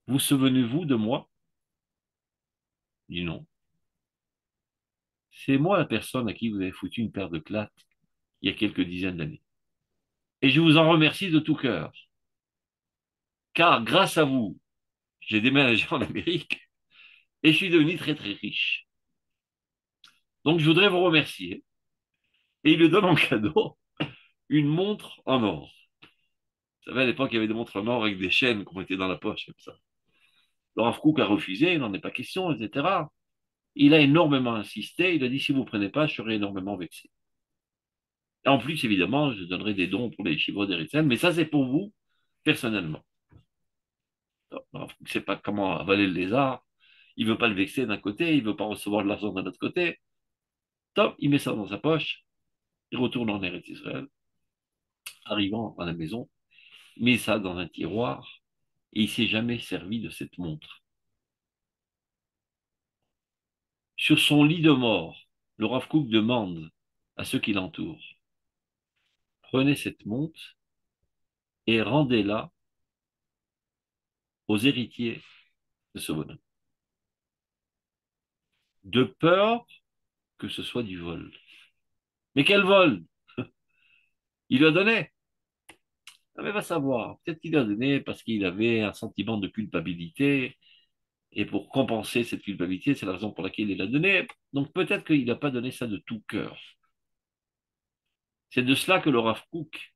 vous souvenez-vous de moi? Il dit non. C'est moi la personne à qui vous avez foutu une paire de claques il y a quelques dizaines d'années. Et je vous en remercie de tout cœur, car grâce à vous, j'ai déménagé en Amérique et je suis devenu très très riche. Donc je voudrais vous remercier. Et il lui donne en cadeau une montre en or. Vous savez, à l'époque, il y avait des montres en or avec des chaînes qu'on mettait dans la poche, comme ça. Le Rav Kook a refusé, il n'en est pas question, etc. Il a énormément insisté, il a dit, si vous ne prenez pas, je serai énormément vexé. Et en plus, évidemment, je donnerai des dons pour les chivres d'Eritzel, mais ça, c'est pour vous, personnellement. Le Rav Kook ne sait pas comment avaler le lézard, il ne veut pas le vexer d'un côté, il ne veut pas recevoir de l'argent de l'autre côté. Top, il met ça dans sa poche, il retourne en Eretz Israël, arrivant à la maison, il met ça dans un tiroir, et il ne s'est jamais servi de cette montre. Sur son lit de mort, le Rav Kook demande à ceux qui l'entourent, prenez cette montre et rendez-la aux héritiers de ce bonhomme, de peur que ce soit du vol. Mais quel vol? Il lui a donné. Ah, mais va savoir. Peut-être qu'il a donné parce qu'il avait un sentiment de culpabilité. Et pour compenser cette culpabilité, c'est la raison pour laquelle il a donné. Donc peut-être qu'il n'a pas donné ça de tout cœur. C'est de cela que le Rav Kook,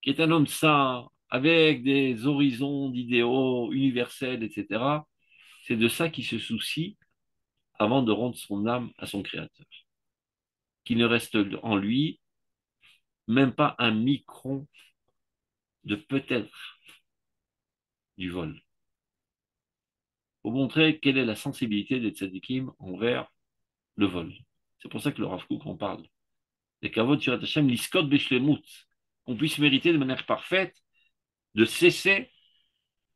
qui est un homme saint, avec des horizons d'idéaux universels, etc., c'est de ça qu'il se soucie avant de rendre son âme à son Créateur. Qu'il ne reste en lui même pas un micron de peut-être du vol. Pour montrer quelle est la sensibilité des tzadikim envers le vol. C'est pour ça que le Rav Kook en parle. Et qu'avot Yirat Hashem liskot beshlemut, qu'on puisse mériter de manière parfaite de cesser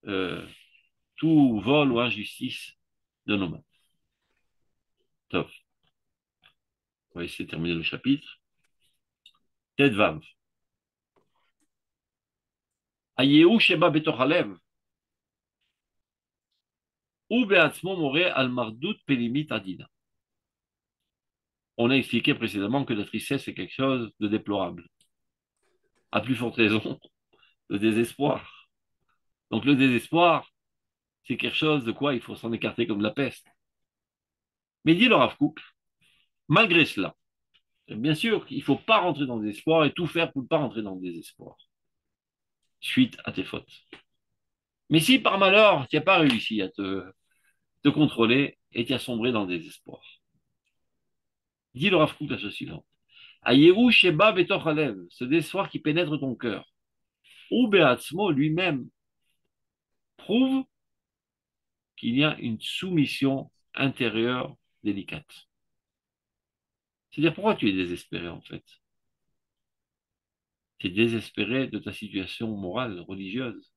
euh, tout vol ou injustice de nos mains. Top. On va essayer de terminer le chapitre. Ted Vav. Ayehu sheba betoch halev, ou be'atzmo more al mardut pelimit adina. On a expliqué précédemment que la tristesse est quelque chose de déplorable. À plus forte raison, le désespoir. Donc le désespoir, c'est quelque chose de quoi il faut s'en écarter comme de la peste. Mais dit le Rav Kook, malgré cela, bien sûr qu'il ne faut pas rentrer dans le désespoir et tout faire pour ne pas rentrer dans le désespoir, suite à tes fautes. Mais si par malheur, tu n'as pas réussi à te contrôler et tu as sombré dans le désespoir, dit le Rav Kook la chose suivante. Ayeru Sheba Betoch Alev, ce désespoir qui pénètre ton cœur. ou Beatzmo lui-même prouve qu'il y a une soumission intérieure délicate. C'est-à-dire, pourquoi tu es désespéré en fait? Tu es désespéré de ta situation morale, religieuse.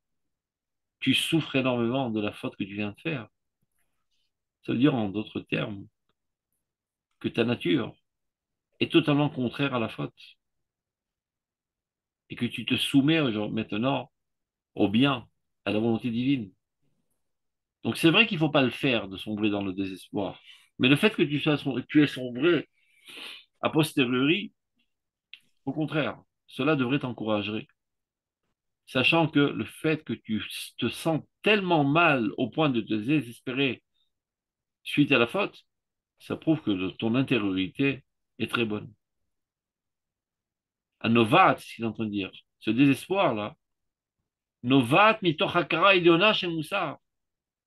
Tu souffres énormément de la faute que tu viens de faire. Ça veut dire, en d'autres termes, que ta nature est totalement contraire à la faute et que tu te soumets maintenant au bien, à la volonté divine. Donc c'est vrai qu'il ne faut pas le faire de sombrer dans le désespoir. Mais le fait que tu aies sombré a posteriori, au contraire, cela devrait t'encourager. Sachant que le fait que tu te sens tellement mal au point de te désespérer suite à la faute, ça prouve que ton intériorité est très bonne. À Novat, c'est ce qu'il est en train de dire. Ce désespoir-là, Novat mitoch hakara ilyona shel Moussar.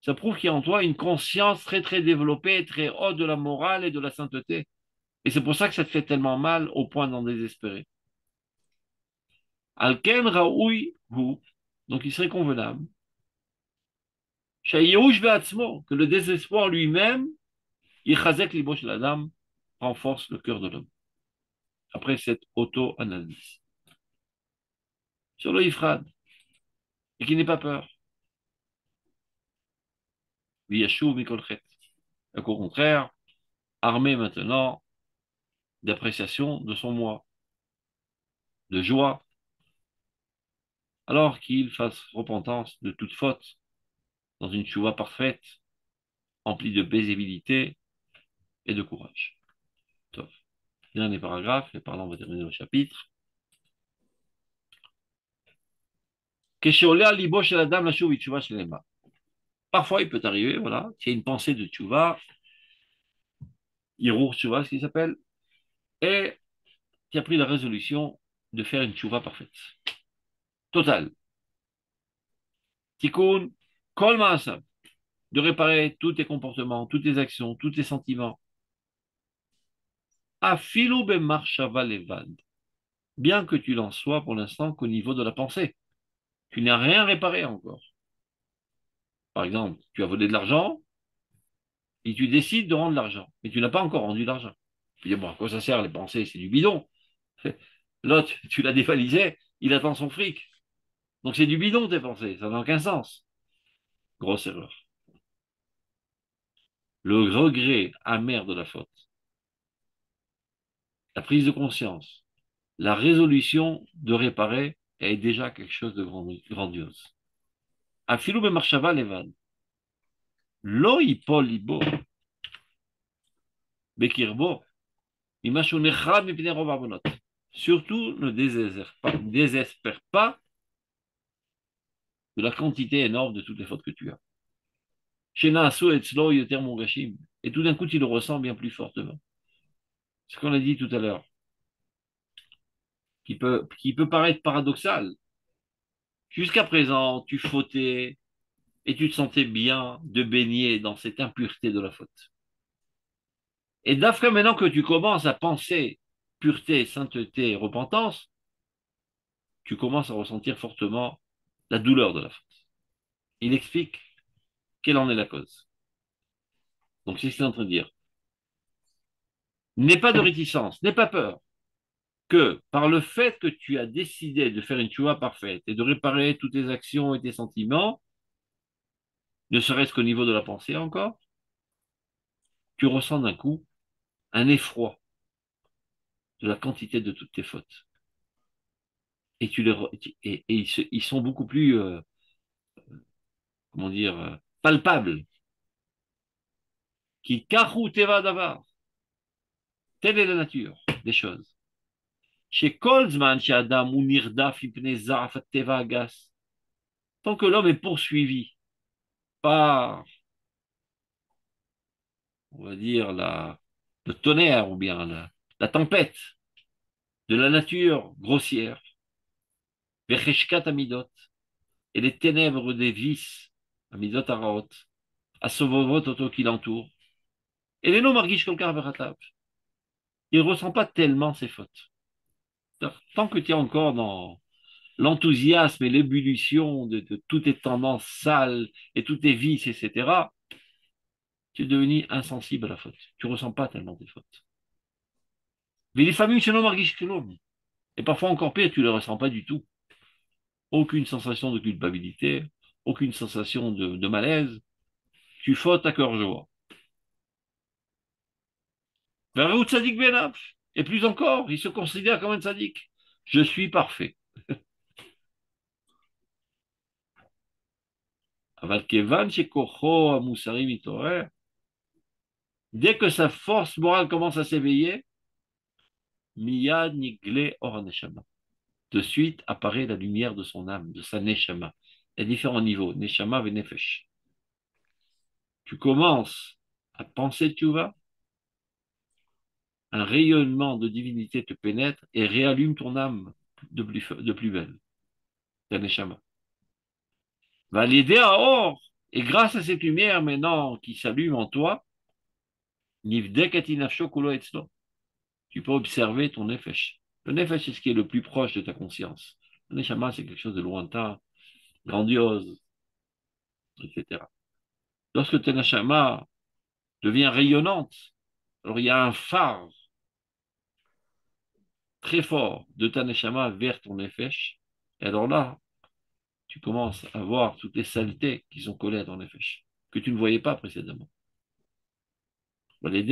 Ça prouve qu'il y a en toi une conscience très très développée, très haute de la morale et de la sainteté. Et c'est pour ça que ça te fait tellement mal au point d'en désespérer. Alken raoui hu, donc il serait convenable, Shayouch be'atzmo, que le désespoir lui-même, yichazek libo shel adam, renforce le cœur de l'homme. Après cette auto-analyse. Sur le ifrad, et qui n'ait pas peur. V'yashuv mikol chet. Au contraire, armé maintenant d'appréciation de son moi, de joie, alors qu'il fasse repentance de toute faute dans une chouva parfaite, emplie de paisibilité et de courage. Top. Dernier paragraphe, et par là on va terminer le chapitre. Parfois, il peut arriver, voilà, qu'il y ait une pensée de tchouva, Hirour tchouva, ce qu'il s'appelle, et qui a pris la résolution de faire une tchouva parfaite. Totale. Tikkun, kol ma'asav, de réparer tous tes comportements, toutes tes actions, tous tes sentiments. Afilu bemarshava levad, bien que tu n'en sois pour l'instant qu'au niveau de la pensée. Tu n'as rien réparé encore. Par exemple, tu as volé de l'argent et tu décides de rendre l'argent, mais tu n'as pas encore rendu l'argent. Tu dis, bon, à quoi ça sert les pensées? C'est du bidon. L'autre, tu l'as dévalisé, il attend son fric. Donc c'est du bidon tes pensées, ça n'a aucun sens. Grosse erreur. Le regret amer de la faute, la prise de conscience, la résolution de réparer est déjà quelque chose de grandiose. Afilou bemarshava levad. Lo yipol libo bekirbo imashu nechad mipnei rov avonot. Surtout, ne désespère pas de la quantité énorme de toutes les fautes que tu as. Shena asu etzlo yoter mongashim. Et tout d'un coup, tu le ressens bien plus fortement. Ce qu'on a dit tout à l'heure, qui peut paraître paradoxal. Jusqu'à présent, tu fautais et tu te sentais bien de baigner dans cette impureté de la faute. Et d'après maintenant que tu commences à penser pureté, sainteté et repentance, tu commences à ressentir fortement la douleur de la faute. Il explique quelle en est la cause. Donc c'est ce qu'il est en train de dire. N'aie pas de réticence, n'aie pas peur que par le fait que tu as décidé de faire une tchouva parfaite et de réparer toutes tes actions et tes sentiments, ne serait-ce qu'au niveau de la pensée encore, tu ressens d'un coup un effroi de la quantité de toutes tes fautes. Et, ils sont beaucoup plus, comment dire, palpables. Qui kahu teva davar. Telle est la nature des choses. Chez Kolzman, chez Adam, ou Nirdaf, Teva Agas. Tant que l'homme est poursuivi par, on va dire, le tonnerre ou bien la tempête de la nature grossière, Vecheshkat Amidot, et les ténèbres des vices, Amidot Araot, Asovovot auto qui l'entourent, et les noms Margish Kolkar Veratab, il ne ressent pas tellement ses fautes. Tant que tu es encore dans l'enthousiasme et l'ébullition de toutes tes tendances sales et toutes tes vices, etc., tu es devenu insensible à la faute. Tu ne ressens pas tellement tes fautes. Mais les familles, c'est non marguish que l'homme. Et parfois encore pire, tu ne les ressens pas du tout. Aucune sensation de culpabilité, aucune sensation de malaise. Tu fautes à cœur joie. Vers Tzadik Benaf. Et plus encore, il se considère comme un tzaddik. Je suis parfait. Aval kevan shekocho amusari mitorer. Dès que sa force morale commence à s'éveiller, miyad nigle or neshama. De suite apparaît la lumière de son âme, de sa neshama. Il y a différents niveaux, neshama et nefesh. Tu commences à penser tchouva, un rayonnement de divinité te pénètre et réallume ton âme de plus belle, ta neshama. Va l'aider à or, et grâce à cette lumière maintenant qui s'allume en toi, tu peux observer ton nefesh. Le nefesh, c'est ce qui est le plus proche de ta conscience. Le neshama, c'est quelque chose de lointain, grandiose, etc. Lorsque ta neshama devient rayonnante, alors il y a un phare très fort de ta neshama vers ton nefesh, et alors là, tu commences à voir toutes les saletés qui sont collées à ton nefesh, que tu ne voyais pas précédemment. Et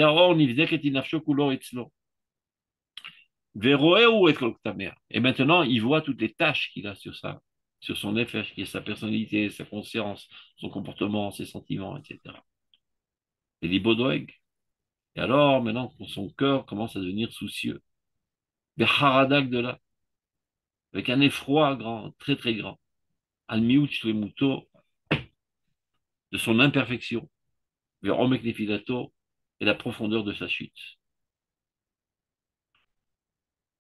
maintenant, il voit toutes les tâches qu'il a sur ça, sur son effet, qui est sa personnalité, sa conscience, son comportement, ses sentiments, etc. Et l'Ibodoeg. Et alors, maintenant, son cœur commence à devenir soucieux. Haradak de là, avec un effroi grand, très très grand. Al-Miut Shlemuto, de son imperfection, vers Omek Nefilato et la profondeur de sa chute.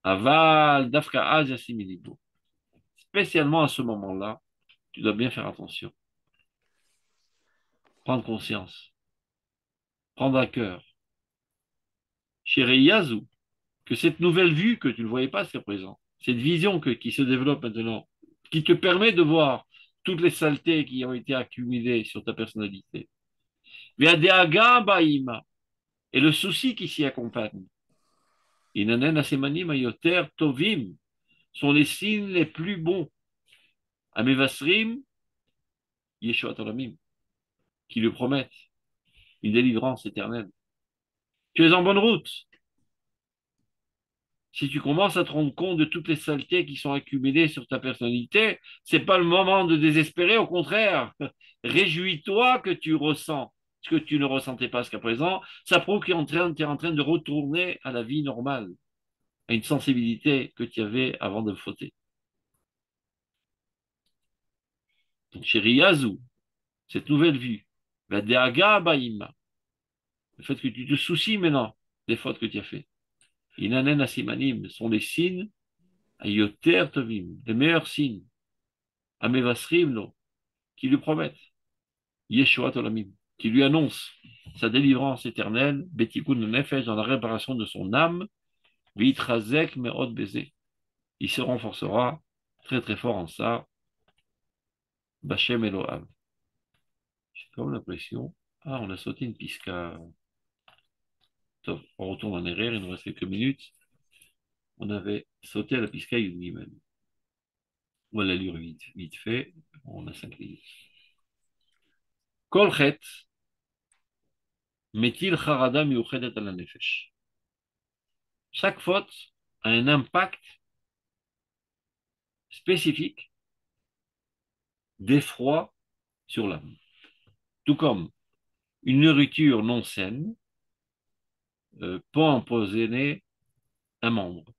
Aval Dafka Az Yasimilibo. Spécialement à ce moment-là, tu dois bien faire attention. Prendre conscience, prendre à cœur. Chéri Yazou, que cette nouvelle vue que tu ne voyais pas jusqu'à présent, cette vision qui se développe maintenant, qui te permet de voir toutes les saletés qui ont été accumulées sur ta personnalité. Et le souci qui s'y accompagne. Inanen asemanim ayoter tovim sont les signes les plus bons. Amevasrim, Yeshua Tolamim, qui le promettent une délivrance éternelle. Tu es en bonne route. Si tu commences à te rendre compte de toutes les saletés qui sont accumulées sur ta personnalité, c'est pas le moment de désespérer, au contraire. Réjouis-toi que tu ressens ce que tu ne ressentais pas jusqu'à présent. Ça prouve que tu es en train de retourner à la vie normale, à une sensibilité que tu avais avant de fauter. Donc, chéri Yazou, cette nouvelle vue, la Deaga Baïma, le fait que tu te soucies maintenant des fautes que tu as faites. Inanen Asimanim sont les signes, Ayoter Tovim, les meilleurs signes. Amevasrim, qui lui promettent Yeshua Tolamim, qui lui annonce sa délivrance éternelle, Betikun Nefesh, dans la réparation de son âme, Vitrazek Meod Bézé. Il se renforcera très très fort en ça, Bachem Eloham. J'ai comme l'impression, on a sauté une pisca. Top, on retourne en arrière, il nous reste quelques minutes. On avait sauté à la pisca lui-même. On va la lire vite fait, on a 5 minutes. Kolchet, Metil Harada Miuchedet ala Nefesh. Chaque faute a un impact spécifique d'effroi sur l'âme. Tout comme une nourriture non saine peut empoisonner un membre.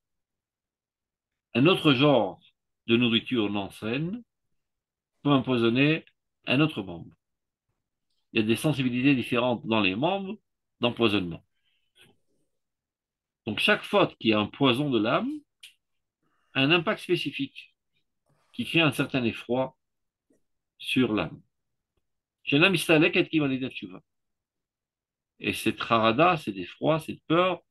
Un autre genre de nourriture non saine peut empoisonner un autre membre. Il y a des sensibilités différentes dans les membres d'empoisonnement. Donc chaque faute qui a un poison de l'âme a un impact spécifique qui crée un certain effroi sur l'âme. Et cette harada, cet effroi, cette peur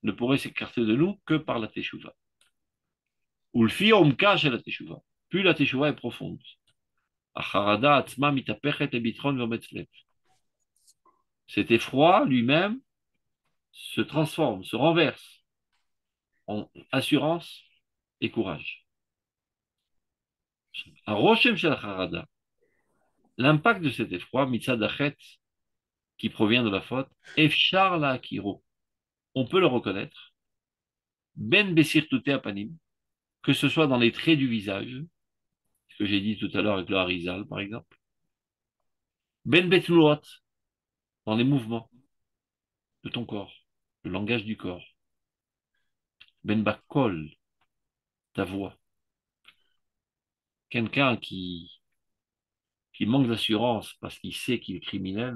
ne pourrait s'écarter de nous que par la teshuva. Ou le fi omka chez la teshuva. plus la teshuva est profonde. Acharada atzma mitapechet ebitron v'ometzlev. Cet effroi lui-même se transforme, se renverse en assurance et courage. Un roshem shel acharada, l'impact de cet effroi, mitzad achet, qui provient de la faute, efshar la akiro, on peut le reconnaître, ben besirtute apanim, que ce soit dans les traits du visage, ce que j'ai dit tout à l'heure avec le harizal, par exemple, ben betnuot, dans les mouvements de ton corps, le langage du corps, ben bakol, ta voix. Quelqu'un qui manque d'assurance parce qu'il sait qu'il est criminel,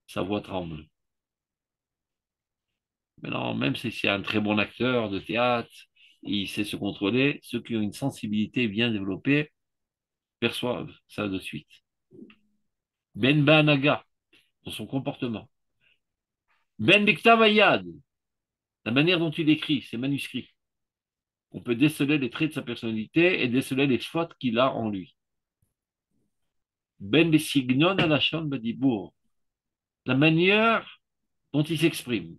sa voix tremble. Maintenant, même si c'est un très bon acteur de théâtre, il sait se contrôler, ceux qui ont une sensibilité bien développée perçoivent ça de suite. Ben Banaga, dans son comportement. Ben Biktavayad, la manière dont il écrit, ses manuscrits. On peut déceler les traits de sa personnalité et déceler les fautes qu'il a en lui. Ben Besignon Alashon Badibour, la manière dont il s'exprime.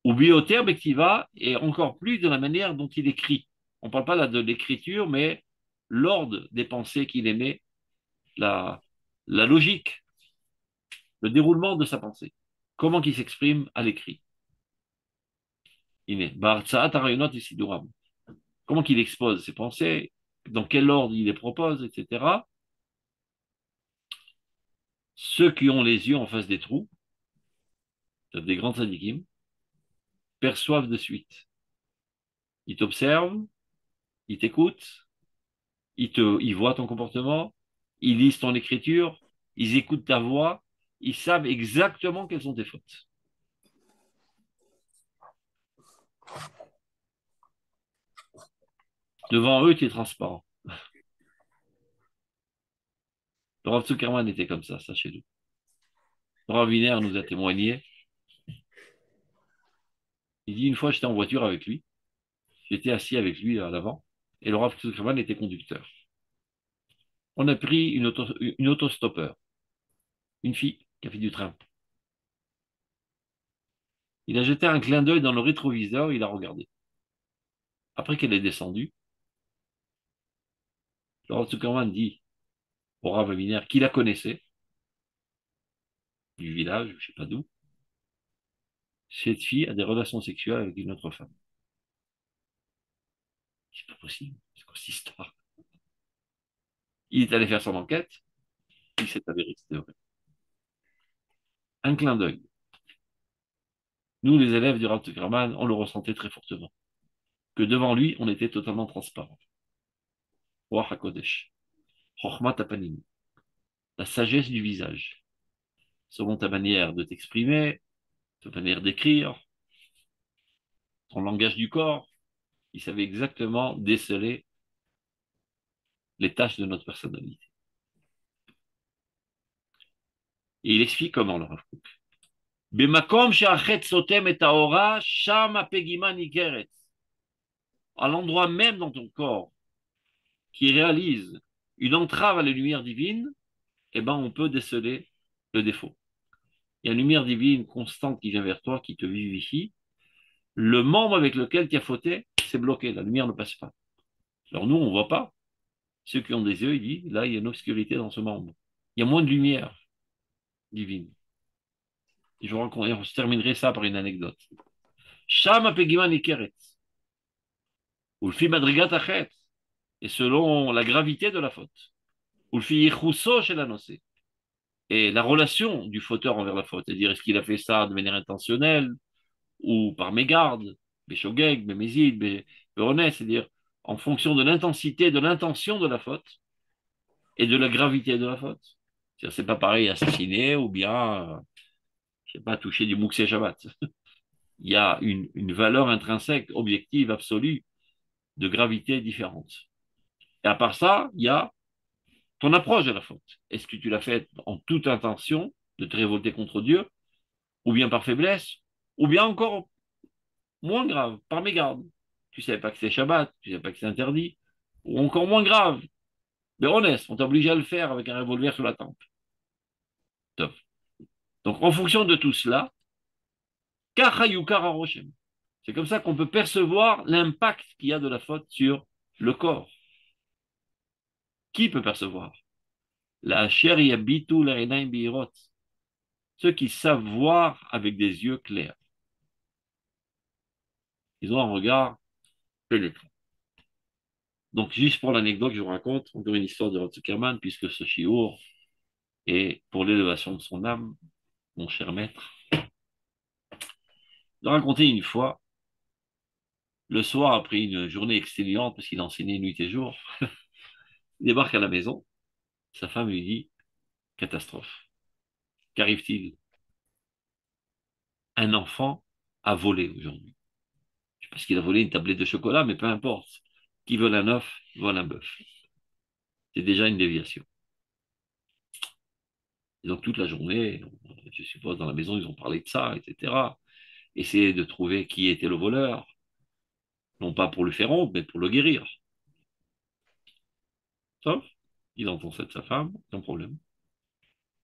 Ou Bioter Bektiva, et encore plus de la manière dont il écrit. On ne parle pas là de l'écriture, mais l'ordre des pensées qu'il émet, la logique, le déroulement de sa pensée. Comment il s'exprime à l'écrit. Comment qu'il expose ses pensées, dans quel ordre il les propose, etc. Ceux qui ont les yeux en face des trous, des grands tzadikim, perçoivent de suite. Ils t'observent, ils t'écoutent, ils voient ton comportement, ils lisent ton écriture, ils écoutent ta voix, ils savent exactement quelles sont tes fautes. Devant eux, tu es transparent. Le Rav Zuckerman était comme ça, sachez-le. Le Rav Wiener nous a témoigné. Il dit une fois, j'étais en voiture avec lui. J'étais assis avec lui à l'avant. Et le Rav Zuckerman était conducteur. On a pris une autostoppeur. Une fille qui a fait du train. Il a jeté un clin d'œil dans le rétroviseur, il a regardé. Après qu'elle est descendue, le Rav Zuckerman dit au Rav Wiener qui la connaissait, du village, je ne sais pas d'où, cette fille a des relations sexuelles avec une autre femme. C'est pas possible, c'est quoi cette histoire? Il est allé faire son enquête, il s'est avéré que c'était vrai. Un clin d'œil. Nous, les élèves du Rav Zuckerman, on le ressentait très fortement. Que devant lui, on était totalement transparent. Ruach HaKodesh. Chochmat Apanim. La sagesse du visage. Selon ta manière de t'exprimer, ta manière d'écrire, ton langage du corps, il savait exactement déceler les tâches de notre personnalité. Et il explique comment, le Rav Kook. Bemakom she'achet sotem et haora, sham apegima nigeret. À l'endroit même dans ton corps qui réalise une entrave à la lumière divine, eh ben, on peut déceler le défaut. Il y a une lumière divine constante qui vient vers toi, qui te vivifie. Le membre avec lequel tu as fauté, c'est bloqué, la lumière ne passe pas. Alors nous, on ne voit pas. Ceux qui ont des yeux, ils disent, là, il y a une obscurité dans ce membre. Il y a moins de lumière divine. Et je terminerai ça par une anecdote. Sham apegima nikeret. Ou le fi madrigat achet. Et selon la gravité de la faute. Ou le fi yichuso chez la nocée. Et la relation du fauteur envers la faute. C'est-à-dire, est-ce qu'il a fait ça de manière intentionnelle ou par mégarde, béchogeg, bémézid, béronès, c'est-à-dire en fonction de l'intensité, de l'intention de la faute et de la gravité de la faute. C'est pas pareil assassiner ou bien, je sais pas, toucher du Mouxé Shabbat. Il y a une valeur intrinsèque, objective, absolue, de gravité différente. Et à part ça, il y a ton approche de la faute. Est-ce que tu l'as fait en toute intention de te révolter contre Dieu, ou bien par faiblesse, ou bien encore moins grave, par mégarde. tu ne savais pas que c'est Shabbat, tu ne savais pas que c'est interdit, ou encore moins grave, mais honnête, on t'oblige à le faire avec un revolver sur la tempe. Top. Donc, en fonction de tout cela, c'est comme ça qu'on peut percevoir l'impact qu'il y a de la faute sur le corps. Qui peut percevoir? La chair yabitu l'erenaim birot. Ceux qui savent voir avec des yeux clairs. Ils ont un regard pénétrant. Donc, juste pour l'anecdote, je vous raconte encore une histoire de Rav Zuckerman, puisque ce shiur est pour l'élévation de son âme, mon cher maître. De raconter une fois, le soir, après une journée exténuante, parce qu'il enseignait nuit et jour, il débarque à la maison. Sa femme lui dit, catastrophe. Qu'arrive-t-il? Un enfant a volé aujourd'hui. Je sais pas qu'il a volé une tablette de chocolat, mais peu importe. Qui vole un œuf, vole un bœuf. C'est déjà une déviation. Et donc toute la journée, je suppose dans la maison, ils ont parlé de ça, etc. Essayer de trouver qui était le voleur, non pas pour lui faire honte, mais pour le guérir. Sauf, il entend ça de sa femme, sans problème.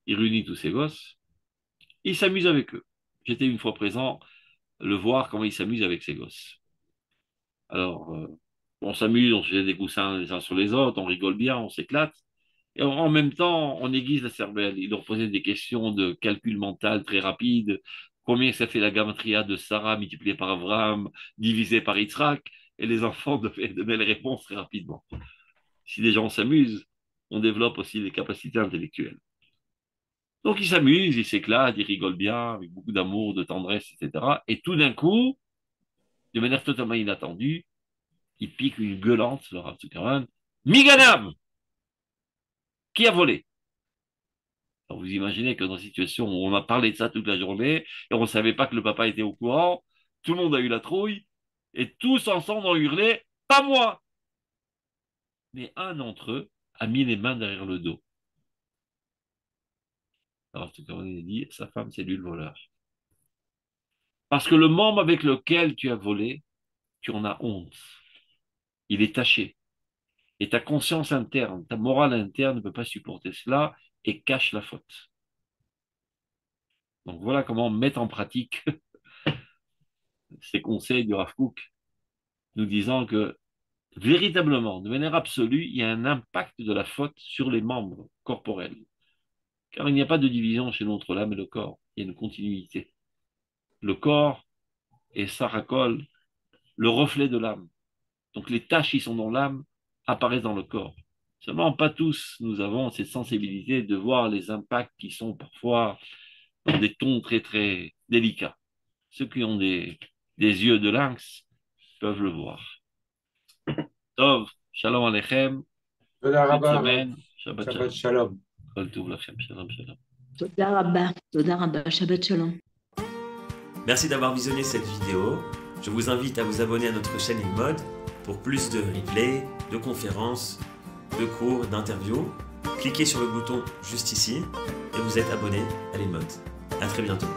Il réunit tous ses gosses, il s'amuse avec eux. J'étais une fois présent, le voir comment il s'amuse avec ses gosses. Alors, on s'amuse, on se fait des coussins les uns sur les autres, on rigole bien, on s'éclate. Et en même temps, on aiguise la cervelle. Il leur posait des questions de calcul mental très rapides. Combien ça fait la gamatria de Sarah multipliée par Abraham, divisé par Yitzhak? Et les enfants devaient donner les réponses très rapidement. Si les gens s'amusent, on développe aussi des capacités intellectuelles. Donc ils s'amusent, ils s'éclatent, ils rigolent bien, avec beaucoup d'amour, de tendresse, etc. Et tout d'un coup, de manière totalement inattendue, il pique une gueulante, le Rav Zuckerman. Miganam! Qui a volé? Alors vous imaginez que dans une situation où on a parlé de ça toute la journée, et on ne savait pas que le papa était au courant, tout le monde a eu la trouille, et tous ensemble ont hurlé, pas moi! Mais un d'entre eux a mis les mains derrière le dos. Alors Zuckerman a dit, sa femme, c'est lui le voleur. Parce que le membre avec lequel tu as volé, tu en as honte. Il est taché. Et ta conscience interne, ta morale interne ne peut pas supporter cela et cache la faute. Donc voilà comment mettre en pratique ces conseils du Rav Kook, nous disant que véritablement, de manière absolue, il y a un impact de la faute sur les membres corporels. Car il n'y a pas de division chez notre l'âme et le corps. Il y a une continuité. Le corps est sarakol, le reflet de l'âme. Donc les tâches qui sont dans l'âme apparaissent dans le corps. Seulement, pas tous, nous avons cette sensibilité de voir les impacts qui sont parfois dans des tons très très délicats. Ceux qui ont des yeux de lynx peuvent le voir. Tov, shalom aleichem, bonne semaine, Shabbat Shabbat shalom. shalom. Kol tov lachem, shalom shalom. Toda rabba, Shabbat shalom. Merci d'avoir visionné cette vidéo. Je vous invite à vous abonner à notre chaîne InMode pour plus de replays, de conférences, de cours, d'interviews. Cliquez sur le bouton juste ici et vous êtes abonné à l'InMode. À très bientôt.